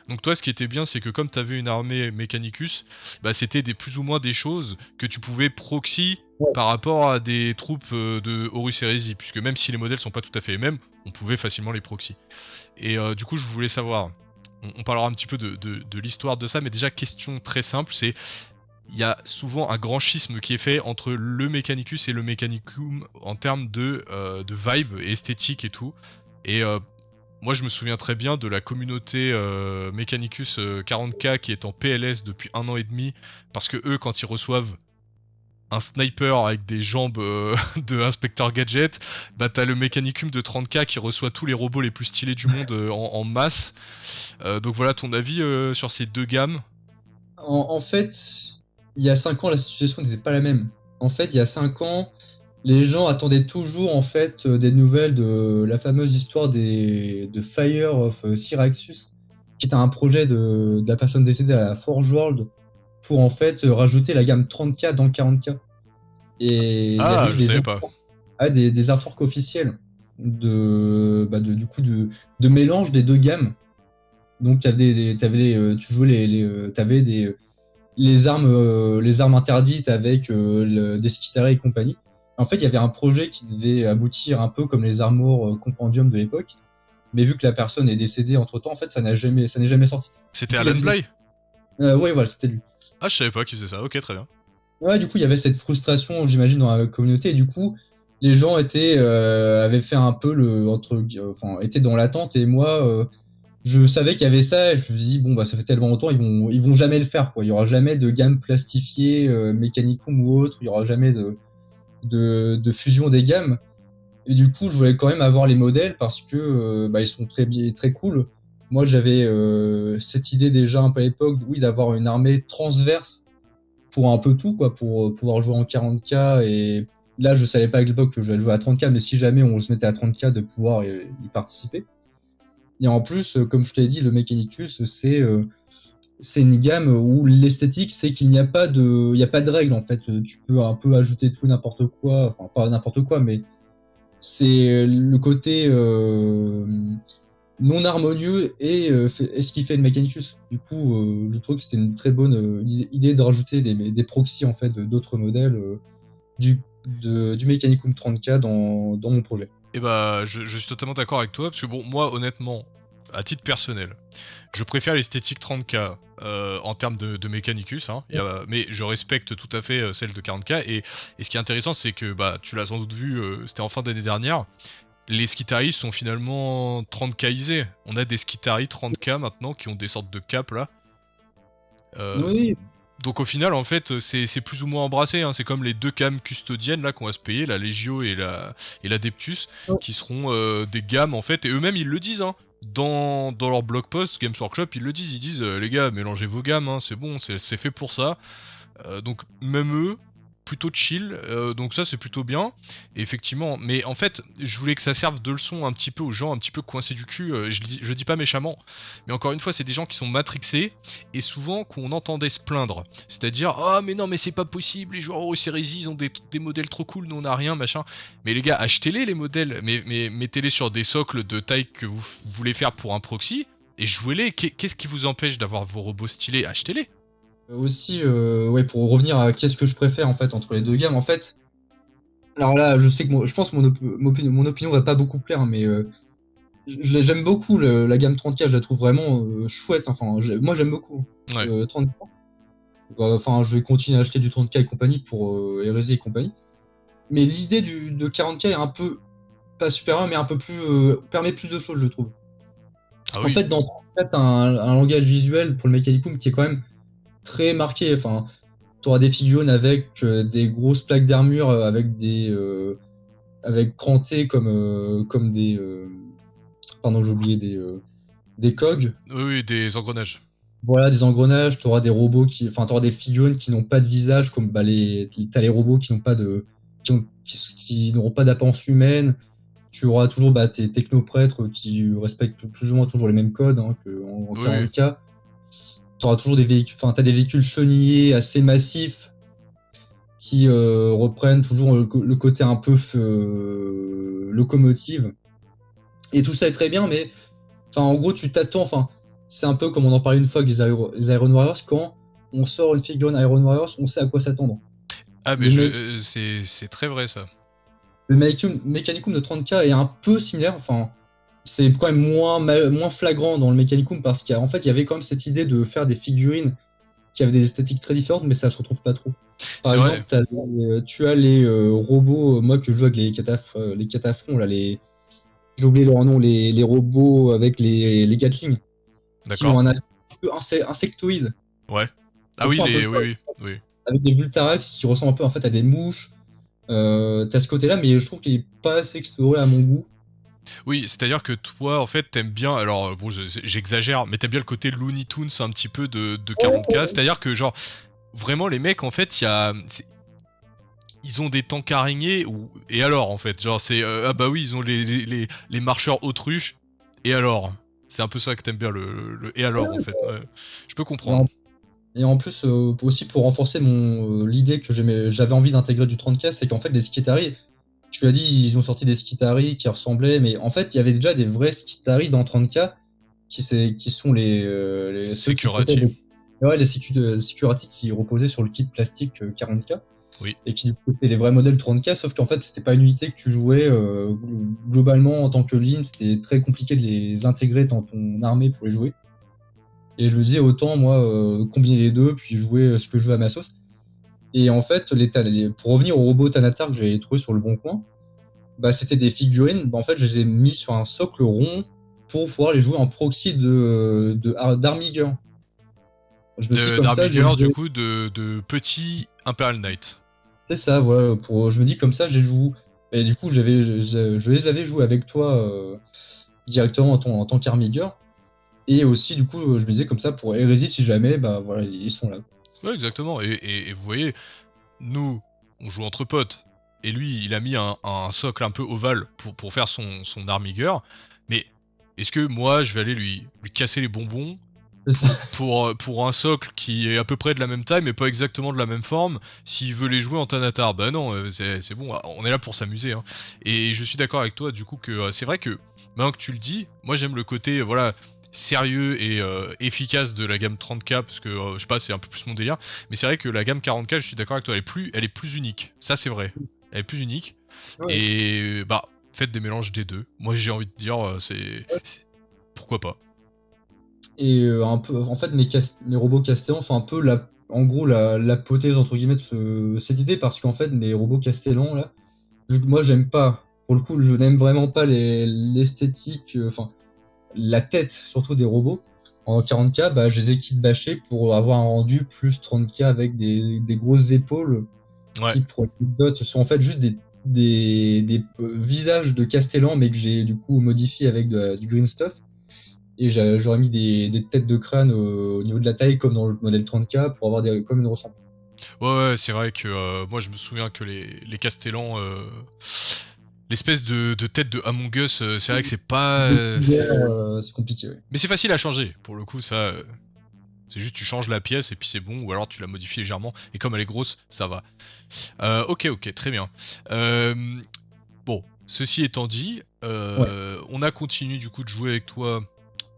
Donc toi ce qui était bien c'est que comme t'avais une armée Mechanicus, bah c'était plus ou moins des choses que tu pouvais proxy par rapport à des troupes de Horus Heresy, puisque même si les modèles sont pas tout à fait les mêmes, on pouvait facilement les proxy. Et du coup je voulais savoir, on parlera un petit peu de l'histoire de ça, mais déjà question très simple, c'est il y a souvent un grand schisme qui est fait entre le Mechanicus et le Mechanicum en termes de vibe et esthétique et tout. Et moi je me souviens très bien de la communauté Mechanicus 40K qui est en PLS depuis 1 an et demi, parce que eux quand ils reçoivent un sniper avec des jambes de Inspector Gadget, bah t'as le Mechanicum de 30K qui reçoit tous les robots les plus stylés du monde en masse. Donc voilà ton avis sur ces deux gammes. En fait, il y a 5 ans, la situation n'était pas la même. En fait, il y a 5 ans, les gens attendaient toujours en fait des nouvelles de la fameuse histoire de Fire of Syraxus, qui était un projet de la personne décédée à Forge World pour en fait rajouter la gamme 30K dans 40K. Et il y avait je savais pas. des artworks officiels de mélange des deux gammes. Donc t'avais les armes interdites avec des Skitarii et compagnie. En fait, il y avait un projet qui devait aboutir un peu comme les armures Compendium de l'époque, mais vu que la personne est décédée entre-temps, en fait, ça n'est jamais sorti. C'était Alan Bly ? Ouais, voilà, c'était lui. Ah, je savais pas qu'il faisait ça. Ok, très bien. Ouais, du coup, il y avait cette frustration, j'imagine, dans la communauté, et du coup, les gens avaient fait un peu étaient dans l'attente, et moi, je savais qu'il y avait ça, et je me suis dit, bon, bah, ça fait tellement longtemps, ils vont jamais le faire, quoi. Il y aura jamais de gamme plastifiée, Mechanicum ou autre, il y aura jamais de fusion des gammes. Et du coup, je voulais quand même avoir les modèles parce que, ils sont très cool. Moi, j'avais cette idée déjà un peu à l'époque, oui, d'avoir une armée transverse pour un peu tout, quoi, pour pouvoir jouer en 40K. Et là, je savais pas à l'époque que j'allais jouer à 30K, mais si jamais on se mettait à 30K, de pouvoir y participer. Et en plus, comme je te l'ai dit, le Mechanicus, c'est une gamme où l'esthétique, c'est qu'il n'y a pas de règles, en fait. Tu peux un peu ajouter tout n'importe quoi, enfin, pas n'importe quoi, mais c'est le côté non harmonieux et ce qui fait le Mechanicus. Du coup, je trouve que c'était une très bonne idée de rajouter des proxys en fait d'autres modèles du Mechanicum 30K dans mon projet. Et bah, je suis totalement d'accord avec toi, parce que bon, moi, honnêtement, à titre personnel, je préfère l'esthétique 30K en termes de Mechanicus, hein, mais je respecte tout à fait celle de 40K, et ce qui est intéressant, c'est que, bah, tu l'as sans doute vu, c'était en fin d'année dernière, les Skitarii sont finalement 30Kisés. On a des Skitarii 30K maintenant qui ont des sortes de capes là. Oui. Donc au final, en fait, c'est plus ou moins embrassé. Hein. C'est comme les deux gammes custodiennes là qu'on va se payer, la Legio et l'Adeptus, qui seront des gammes en fait. Et eux-mêmes ils le disent. Hein. Dans leur blog post, Games Workshop, ils le disent. Ils disent les gars, mélangez vos gammes, hein, c'est bon, c'est fait pour ça. Donc même eux, plutôt chill, donc ça c'est plutôt bien, et effectivement, mais en fait je voulais que ça serve de leçon un petit peu aux gens un petit peu coincés du cul, je dis pas méchamment, mais encore une fois c'est des gens qui sont matrixés, et souvent qu'on entendait se plaindre, c'est-à-dire ah mais non mais c'est pas possible, les joueurs Horus Heresy ils ont des modèles trop cool, nous on a rien machin, mais les gars achetez-les les modèles, mais mettez-les sur des socles de taille que vous voulez faire pour un proxy, et jouez-les, qu'est-ce qui vous empêche d'avoir vos robots stylés, achetez-les. Aussi, pour revenir à qu'est-ce que je préfère en fait entre les deux gammes, en fait. Alors là, je sais que je pense que mon opinion va pas beaucoup plaire, mais j'aime beaucoup la gamme 30K, je la trouve vraiment chouette. Enfin, moi j'aime beaucoup 30K. Enfin, je vais continuer à acheter du 30K et compagnie pour Heresy et compagnie. Mais l'idée de 40K est un peu pas supérieure, mais un peu plus permet plus de choses, je trouve. Ah oui. En fait, dans 30K, t'as un langage visuel pour le Mechanicum qui est quand même très marqué. Enfin, tu auras des figurines avec des grosses plaques d'armure avec avec crantés comme des pardon, j'ai oublié des cogs. Oui, des engrenages. Voilà, des engrenages. Tu auras des robots t'auras des figurines qui n'ont pas de visage, comme t'as les robots qui n'ont pas qui n'auront pas d'apparence humaine. Tu auras toujours tes technoprêtres qui respectent plus ou moins toujours les mêmes codes qu'en 40K. Tu auras toujours des véhicules, t'as des véhicules chenillés assez massifs qui reprennent toujours le côté un peu locomotive. Et tout ça est très bien, mais en gros, tu t'attends. Enfin, c'est un peu comme on en parlait une fois avec les Iron Warriors. Quand on sort une figurine Iron Warriors, on sait à quoi s'attendre. Ah, mais c'est très vrai ça. Le Mechanicum de 30K est un peu similaire. Enfin, c'est quand même moins flagrant dans le Mechanicum parce qu'en fait, il y avait quand même cette idée de faire des figurines qui avaient des esthétiques très différentes, mais ça se retrouve pas trop. Par exemple, tu as les robots, moi que je joue avec les cataphrons, là, j'ai oublié leur nom, les robots avec les Gatling, qui ont un aspect un peu insectoïde. Ouais. Ah oui, oui. Avec des Vultarax qui ressemblent un peu en fait à des mouches. T'as ce côté-là, mais je trouve qu'il est pas assez exploré à mon goût. Oui, c'est-à-dire que toi, en fait, t'aimes bien, alors bon, j'exagère, mais t'aimes bien le côté Looney Tunes un petit peu de 40K, c'est-à-dire que genre, vraiment les mecs, en fait, ils ont des tanks araignées, et alors, en fait, genre c'est, ah bah oui, ils ont les marcheurs autruches, et alors, c'est un peu ça que t'aimes bien, le et alors, en fait, ouais. Je peux comprendre. Et en plus, aussi pour renforcer l'idée que j'avais envie d'intégrer du 30K, c'est qu'en fait, les Skitarii, tu l'as dit, ils ont sorti des Skitarii qui ressemblaient, mais en fait, il y avait déjà des vrais Skitarii dans 30K qui sont les Securati. Ouais, les Securati qui reposaient sur le kit plastique 40K. Oui. Et qui du coup étaient les vrais modèles 30K, sauf qu'en fait, c'était pas une unité que tu jouais globalement en tant que Lean, c'était très compliqué de les intégrer dans ton armée pour les jouer. Et je me disais autant moi combiner les deux puis jouer ce que je veux à ma sauce. Et en fait, pour revenir au robot Thanatar que j'avais trouvé sur le bon coin, bah c'était des figurines. Bah, en fait, je les ai mis sur un socle rond pour pouvoir les jouer en proxy d'Armiger. D'Armiger, du coup, de petit Imperial Knight. C'est ça, voilà. Je me dis comme ça, j'ai joué. Et du coup, je les avais joués avec toi directement en tant qu'Armiger. Et aussi, du coup, je me disais comme ça pour Hérésie, si jamais, bah voilà, ils sont là. Ouais, exactement. Et vous voyez, nous, on joue entre potes. Et lui, il a mis un socle un peu ovale pour faire son Armiger. Mais est-ce que moi, je vais aller lui casser les bonbons pour un socle qui est à peu près de la même taille, mais pas exactement de la même forme, s'il veut les jouer en Thanatar? Bah non, c'est bon, on est là pour s'amuser. Hein. Et je suis d'accord avec toi, du coup, que c'est vrai que, maintenant que tu le dis, moi j'aime le côté, voilà, sérieux et efficace de la gamme 30K, parce que je sais pas, c'est un peu plus mon délire, mais c'est vrai que la gamme 40K, je suis d'accord avec toi, elle est plus unique, ça c'est vrai, elle est plus unique, ouais. Et bah faites des mélanges des deux, moi j'ai envie de dire, pourquoi pas. Et un peu, en fait, mes robots castellans sont un peu l'apothéose entre guillemets de cette idée, parce qu'en fait mes robots castellans là, vu que moi j'aime pas, pour le coup je n'aime vraiment pas l'esthétique, la tête surtout des robots en 40K, bah je les ai kitbashés pour avoir un rendu plus 30K avec des grosses épaules, ouais. Qui pour l'anecdote sont en fait juste des visages de Castellan, mais que j'ai du coup modifié avec du green stuff. Et j'aurais mis des têtes de crâne au niveau de la taille comme dans le modèle 30K pour avoir comme une ressemblance. Ouais, c'est vrai que moi je me souviens que les Castellans, l'espèce de tête de Among Us, c'est vrai que c'est pas... c'est compliqué, ouais. Mais c'est facile à changer, pour le coup, ça... c'est juste tu changes la pièce et puis c'est bon, ou alors tu la modifies légèrement, et comme elle est grosse, ça va. Ok, très bien. Bon, ceci étant dit, on a continué du coup de jouer avec toi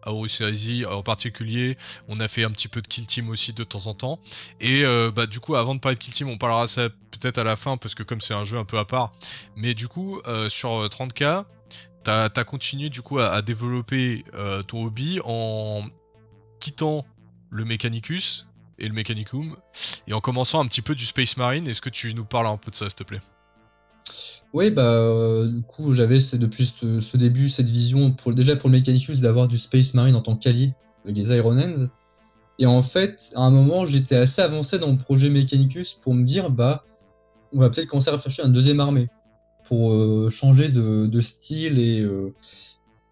à Horus Heresy en particulier, on a fait un petit peu de Kill Team aussi de temps en temps, et bah du coup avant de parler de Kill Team, on parlera ça peut-être à la fin, parce que comme c'est un jeu un peu à part, mais du coup sur 30K, t'as continué du coup à développer ton hobby en quittant le Mechanicus et le Mechanicum, et en commençant un petit peu du Space Marine. Est-ce que tu nous parles un peu de ça, s'il te plaît? Oui, du coup, j'avais depuis ce début cette vision, déjà pour le Mechanicus, d'avoir du Space Marine en tant qu'allié avec les Iron Hands. Et en fait, à un moment, j'étais assez avancé dans le projet Mechanicus pour me dire, on va peut-être commencer à réfléchir à une deuxième armée pour changer de style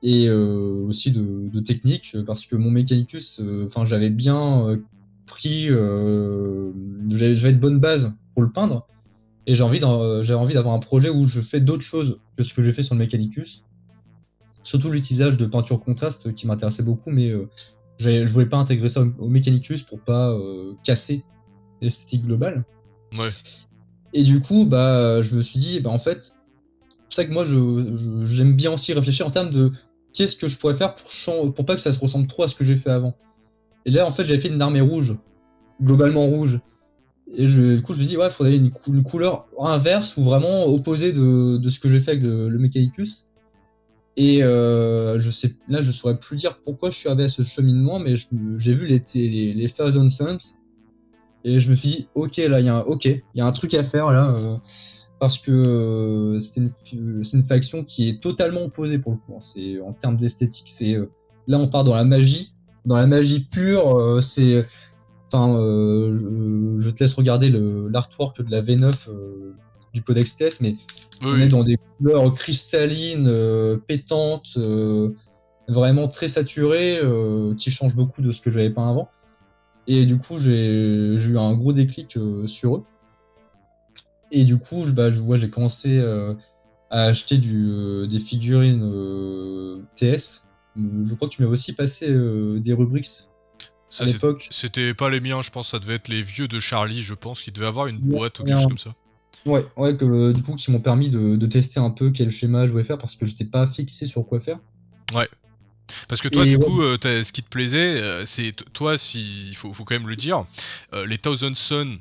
et aussi de technique, parce que mon Mechanicus, j'avais bien pris, j'avais de bonnes bases pour le peindre. Et j'avais envie d'avoir un projet où je fais d'autres choses que ce que j'ai fait sur le Mechanicus. Surtout l'utilisation de peinture contraste qui m'intéressait beaucoup, mais je voulais pas intégrer ça au Mechanicus pour pas casser l'esthétique globale. Ouais. Et du coup, bah, je me suis dit, bah, en fait, c'est ça que moi, j'aime bien aussi réfléchir en termes de qu'est-ce que je pourrais faire pour pas que ça se ressemble trop à ce que j'ai fait avant. Et là, en fait, j'avais fait une armée rouge, globalement rouge. Et du coup, je me dis, ouais, il faudrait une couleur inverse ou vraiment opposée de ce que j'ai fait avec le Mechanicus. Et là, je saurais plus dire pourquoi je suis arrivé à ce cheminement, mais j'ai vu les Thousand Suns et je me suis dit, ok, là, il y a un truc à faire là, parce que c'est une faction qui est totalement opposée pour le coup. Hein. C'est en termes d'esthétique, là, on part dans la magie pure. Je te laisse regarder l'artwork de la V9 du Codex TS, mais on est dans des couleurs cristallines, pétantes, vraiment très saturées, qui changent beaucoup de ce que j'avais peint avant. Et du coup, j'ai eu un gros déclic sur eux. Et du coup, j'ai commencé à acheter des figurines TS. Je crois que tu m'avais aussi passé des rubriques à l'époque. C'était pas les miens, je pense, ça devait être les vieux de Charlie, je pense, qui devaient avoir une boîte ou quelque chose comme ça. Ouais, du coup, qui m'ont permis de tester un peu quel schéma je voulais faire parce que j'étais pas fixé sur quoi faire. Ouais. Parce que toi, ce qui te plaisait, c'est toi, il faut quand même le dire, les Thousand Sun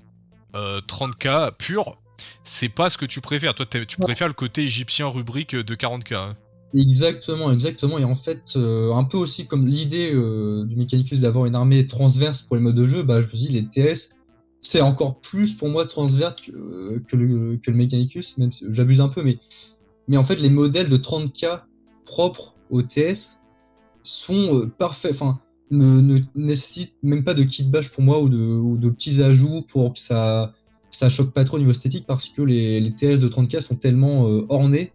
30K pur, c'est pas ce que tu préfères. Toi, tu préfères le côté égyptien rubrique de 40K. Hein. Exactement. Et en fait, un peu aussi comme l'idée du Mechanicus d'avoir une armée transverse pour les modes de jeu, bah, je me dis les TS, c'est encore plus pour moi transverse que le Mechanicus, même si j'abuse un peu, mais en fait, les modèles de 30K propres au TS sont parfaits. Enfin, ne nécessitent même pas de kit bash pour moi ou de petits ajouts pour que ça choque pas trop au niveau esthétique parce que les TS de 30K sont tellement ornés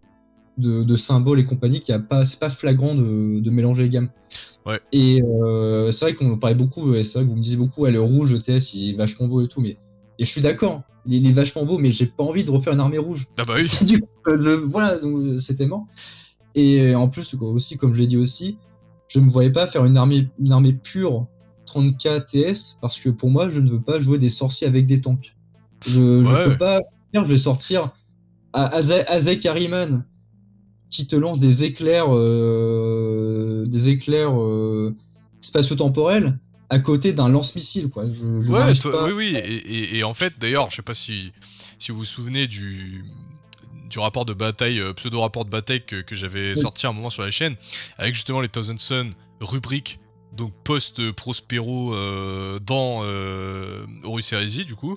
de symboles et compagnie qu'il y a pas, c'est pas flagrant de mélanger les gammes. Ouais. Et c'est vrai qu'on parlait beaucoup, et c'est vrai que vous me disiez beaucoup, ouais, le rouge, le TS, il est vachement beau et tout, et je suis d'accord, il est vachement beau, mais j'ai pas envie de refaire une armée rouge. Ah bah oui. Du coup, voilà, donc c'était mort. Et en plus, aussi, comme je l'ai dit aussi, je me voyais pas faire une armée pure 30K TS, parce que pour moi, je ne veux pas jouer des sorciers avec des tanks. Je peux pas dire, je vais sortir Azek Harriman qui te lance des éclairs spatio-temporels à côté d'un lance-missile, quoi. Oui, et en fait, d'ailleurs, je sais pas si vous vous souvenez du rapport de bataille, pseudo-rapport de bataille que j'avais sorti à un moment sur la chaîne, avec justement les Thousand Sun rubrique, donc post-Prospero dans Horus Heresy, du coup,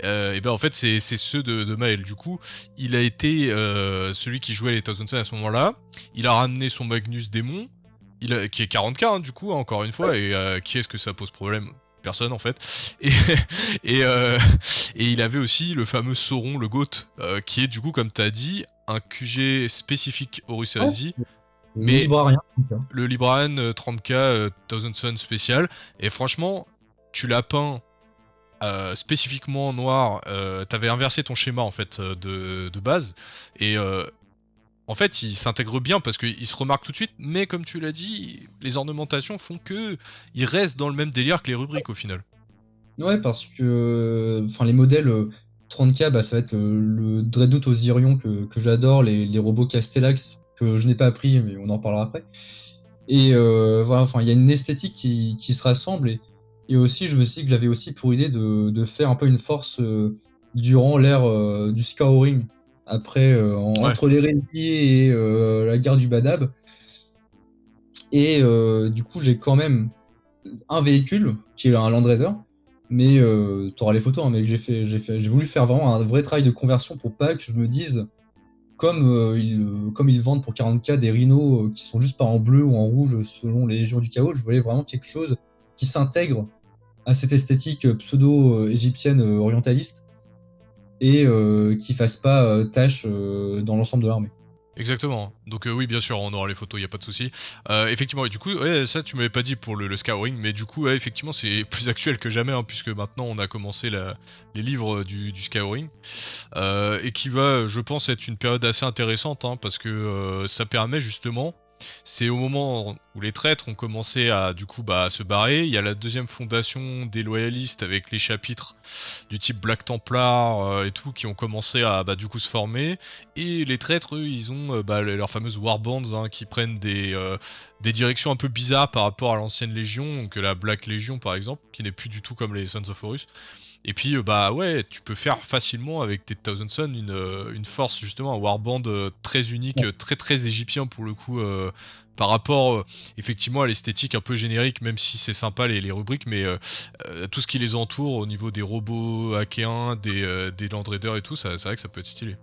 et ben en fait c'est ceux de Maël. Du coup, il a été celui qui jouait les Thousand Sun à ce moment-là. Il a ramené son Magnus Démon, qui est 40K hein, du coup, encore une fois, et qui est-ce que ça pose problème? Personne en fait. Et il avait aussi le fameux Sauron, le Goth, qui est du coup, comme t'as dit, un QG spécifique Horus Heresy. Mais le Librarian 30K Thousand Sun spécial, et franchement, tu l'as peint spécifiquement en noir, t'avais inversé ton schéma en fait de base, et en fait il s'intègre bien parce qu'il se remarque tout de suite, mais comme tu l'as dit, les ornementations font que il reste dans le même délire que les rubriques au final. Ouais, parce que les modèles 30K, bah, ça va être le Dreadnought Osirion que j'adore, les robots Castellax que je n'ai pas appris, mais on en parlera après. Et voilà, il y a une esthétique qui se rassemble, et aussi je me suis dit que j'avais aussi pour idée de faire un peu une force durant l'ère du Scouring, après entre l'hérésie et la guerre du Badab. Et du coup j'ai quand même un véhicule qui est un Land Raider, mais t'auras les photos, hein, mais j'ai voulu faire vraiment un vrai travail de conversion pour pas que je me dise comme ils vendent pour 40K des rhinos qui sont juste pas en bleu ou en rouge selon les légions du chaos. Je voulais vraiment quelque chose qui s'intègre à cette esthétique pseudo-égyptienne orientaliste et qui fasse pas tâche dans l'ensemble de l'armée. Exactement. Donc oui, bien sûr, on aura les photos, y a pas de souci. Effectivement, et du coup, ouais, ça tu m'avais pas dit pour le scouring, mais du coup, ouais, effectivement, c'est plus actuel que jamais, hein, puisque maintenant on a commencé les livres du scouring, et qui va, je pense, être une période assez intéressante, hein, parce que ça permet justement c'est au moment où les traîtres ont commencé à du coup à se barrer. Il y a la deuxième fondation des loyalistes avec les chapitres du type Black Templar et tout qui ont commencé à du coup se former. Et les traîtres, eux, ils ont leurs fameuses warbands qui prennent des directions un peu bizarres par rapport à l'ancienne Légion, donc la Black Légion par exemple, qui n'est plus du tout comme les Sons of Horus. Et puis ouais, tu peux faire facilement avec tes Thousand Sons une force justement, un warband très unique, très égyptien pour le coup, par rapport effectivement à l'esthétique un peu générique, même si c'est sympa les rubriques, mais tout ce qui les entoure au niveau des robots achéens, des Land Raiders et tout, c'est vrai que ça peut être stylé.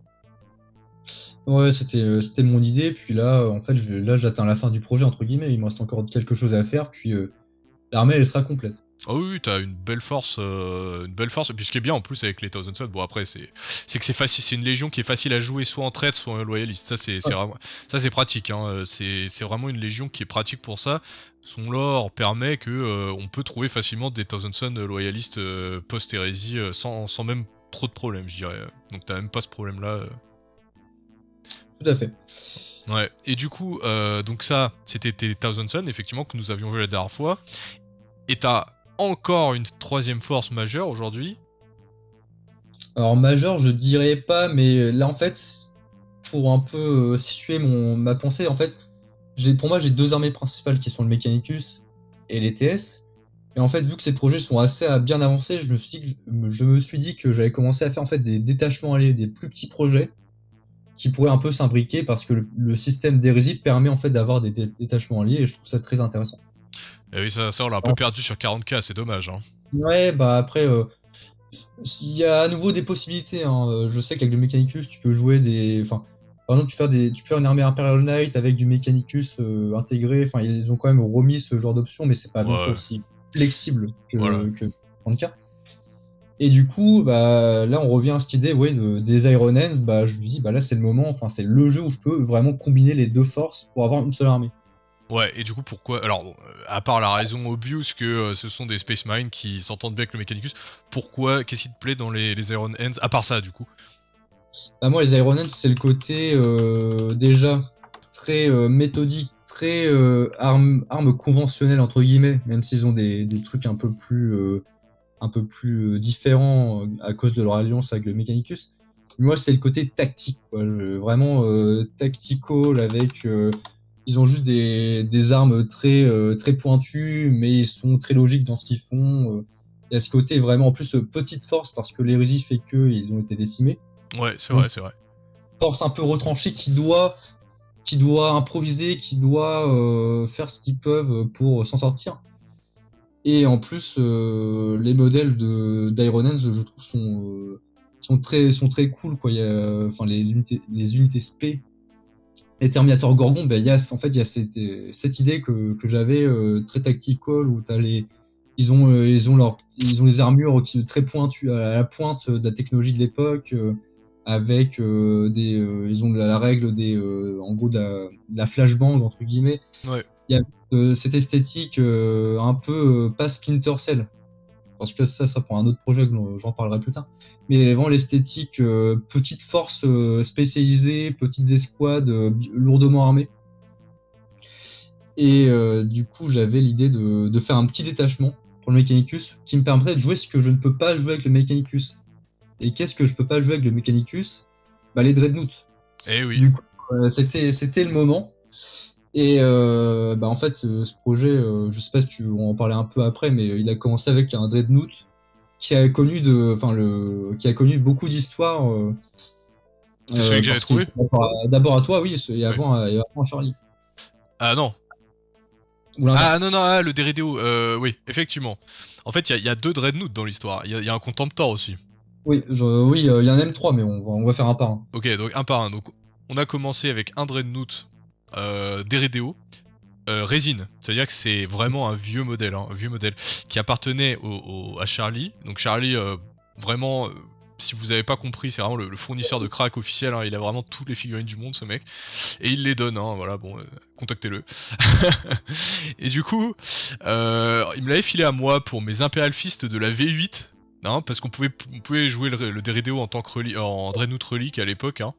Ouais, c'était mon idée, puis là, en fait, j'atteins la fin du projet, entre guillemets, il me reste encore quelque chose à faire, puis l'armée, elle sera complète. Ah oui, t'as une belle force, et puis ce qui est bien en plus avec les Thousand Sons, bon après c'est que c'est facile, c'est une légion qui est facile à jouer soit en traître, soit en loyaliste, ça c'est vraiment, ça c'est pratique, hein. C'est vraiment une légion qui est pratique pour ça. Son lore permet que on peut trouver facilement des Thousand Sons loyalistes post-hérésie sans même trop de problèmes, je dirais. Donc t'as même pas ce problème là. Tout à fait. Ouais, et du coup, donc ça, c'était tes Thousand Sons, effectivement, que nous avions vu la dernière fois. Et t'as encore une troisième force majeure aujourd'hui. Alors, majeur, je dirais pas, mais là, en fait, pour un peu situer ma pensée, en fait, pour moi, j'ai deux armées principales qui sont le Mechanicus et les TS. Et en fait, vu que ces projets sont assez bien avancés, je me suis dit que j'allais commencer à faire en fait des détachements alliés, des plus petits projets qui pourraient un peu s'imbriquer parce que le système d'hérésie permet en fait d'avoir des détachements alliés et je trouve ça très intéressant. Et oui, ça on l'a un peu perdu sur 40k, c'est dommage. Hein. Ouais, bah après, il y a à nouveau des possibilités. Hein. Je sais qu'avec le Mechanicus, tu peux jouer des. Enfin, par exemple, tu peux faire une armée Imperial Knight avec du Mechanicus intégré. Enfin, ils ont quand même remis ce genre d'option, mais c'est pas bien sûr aussi flexible que 30K. Et du coup, bah, là, on revient à cette idée des Iron Hands. Bah, je me dis, bah, là, c'est le moment, enfin, c'est le jeu où je peux vraiment combiner les deux forces pour avoir une seule armée. Ouais, et du coup, pourquoi. Alors, à part la raison obvious que ce sont des Space Marines qui s'entendent bien avec le Mechanicus, pourquoi. Qu'est-ce qui te plaît dans les Iron Hands, à part ça, du coup? Bah, moi, les Iron Hands, c'est le côté déjà très méthodique, très arme conventionnelle, entre guillemets, même s'ils ont des trucs un peu plus différents à cause de leur alliance avec le Mechanicus. Moi, c'était le côté tactique, quoi. Vraiment tactical avec. Ils ont juste des armes très pointues, mais ils sont très logiques dans ce qu'ils font. Il y a ce côté vraiment, en plus, petite force, parce que l'hérésie fait qu'ils ont été décimés. Ouais, c'est vrai, c'est vrai. Force un peu retranchée qui doit improviser, qui doit faire ce qu'ils peuvent pour s'en sortir. Et en plus, les modèles d'Iron Hands, je trouve, sont très cool, quoi. Il y a, enfin, les unités SP et Terminator Gorgon, ben, il y a cette idée que j'avais très tactical où ils ont des armures qui très pointues à la pointe de la technologie de l'époque avec ils ont la règle en gros de la flashbang entre guillemets. Ouais. Il y a cette esthétique un peu pas Splinter Cell. Parce que ça sera pour un autre projet que j'en parlerai plus tard. Mais vraiment l'esthétique petite force spécialisée, petites escouades lourdement armées. Et du coup, j'avais l'idée de faire un petit détachement pour le Mechanicus qui me permettrait de jouer ce que je ne peux pas jouer avec le Mechanicus. Et qu'est-ce que je peux pas jouer avec le Mechanicus? Bah les Dreadnoughts. Eh oui. Du coup, c'était le moment. Et en fait, ce projet, je sais pas si tu en parlais un peu après, mais il a commencé avec un Dreadnought qui a connu beaucoup d'histoires. C'est celui que j'avais trouvé. D'abord à toi, oui, et avant à Charlie. Ah non. Non, le Derideo, oui, effectivement. En fait, il y a deux Dreadnoughts dans l'histoire. Il y a un Contemptor aussi. Oui, il y en a même trois, mais on va faire un par un. Ok, donc un par un. Donc, on a commencé avec un Dreadnought Derideo, résine. C'est-à-dire que c'est vraiment un vieux modèle qui appartenait à Charlie. Donc Charlie, vraiment, si vous avez pas compris, c'est vraiment le fournisseur de crack officiel. Hein. Il a vraiment toutes les figurines du monde, ce mec, et il les donne. Hein. Voilà, bon, contactez-le. Et du coup, il me l'avait filé à moi pour mes Imperial Fist de la V8. Hein, parce qu'on pouvait jouer le Derideo en tant que en Dreadnought relique à l'époque. Hein.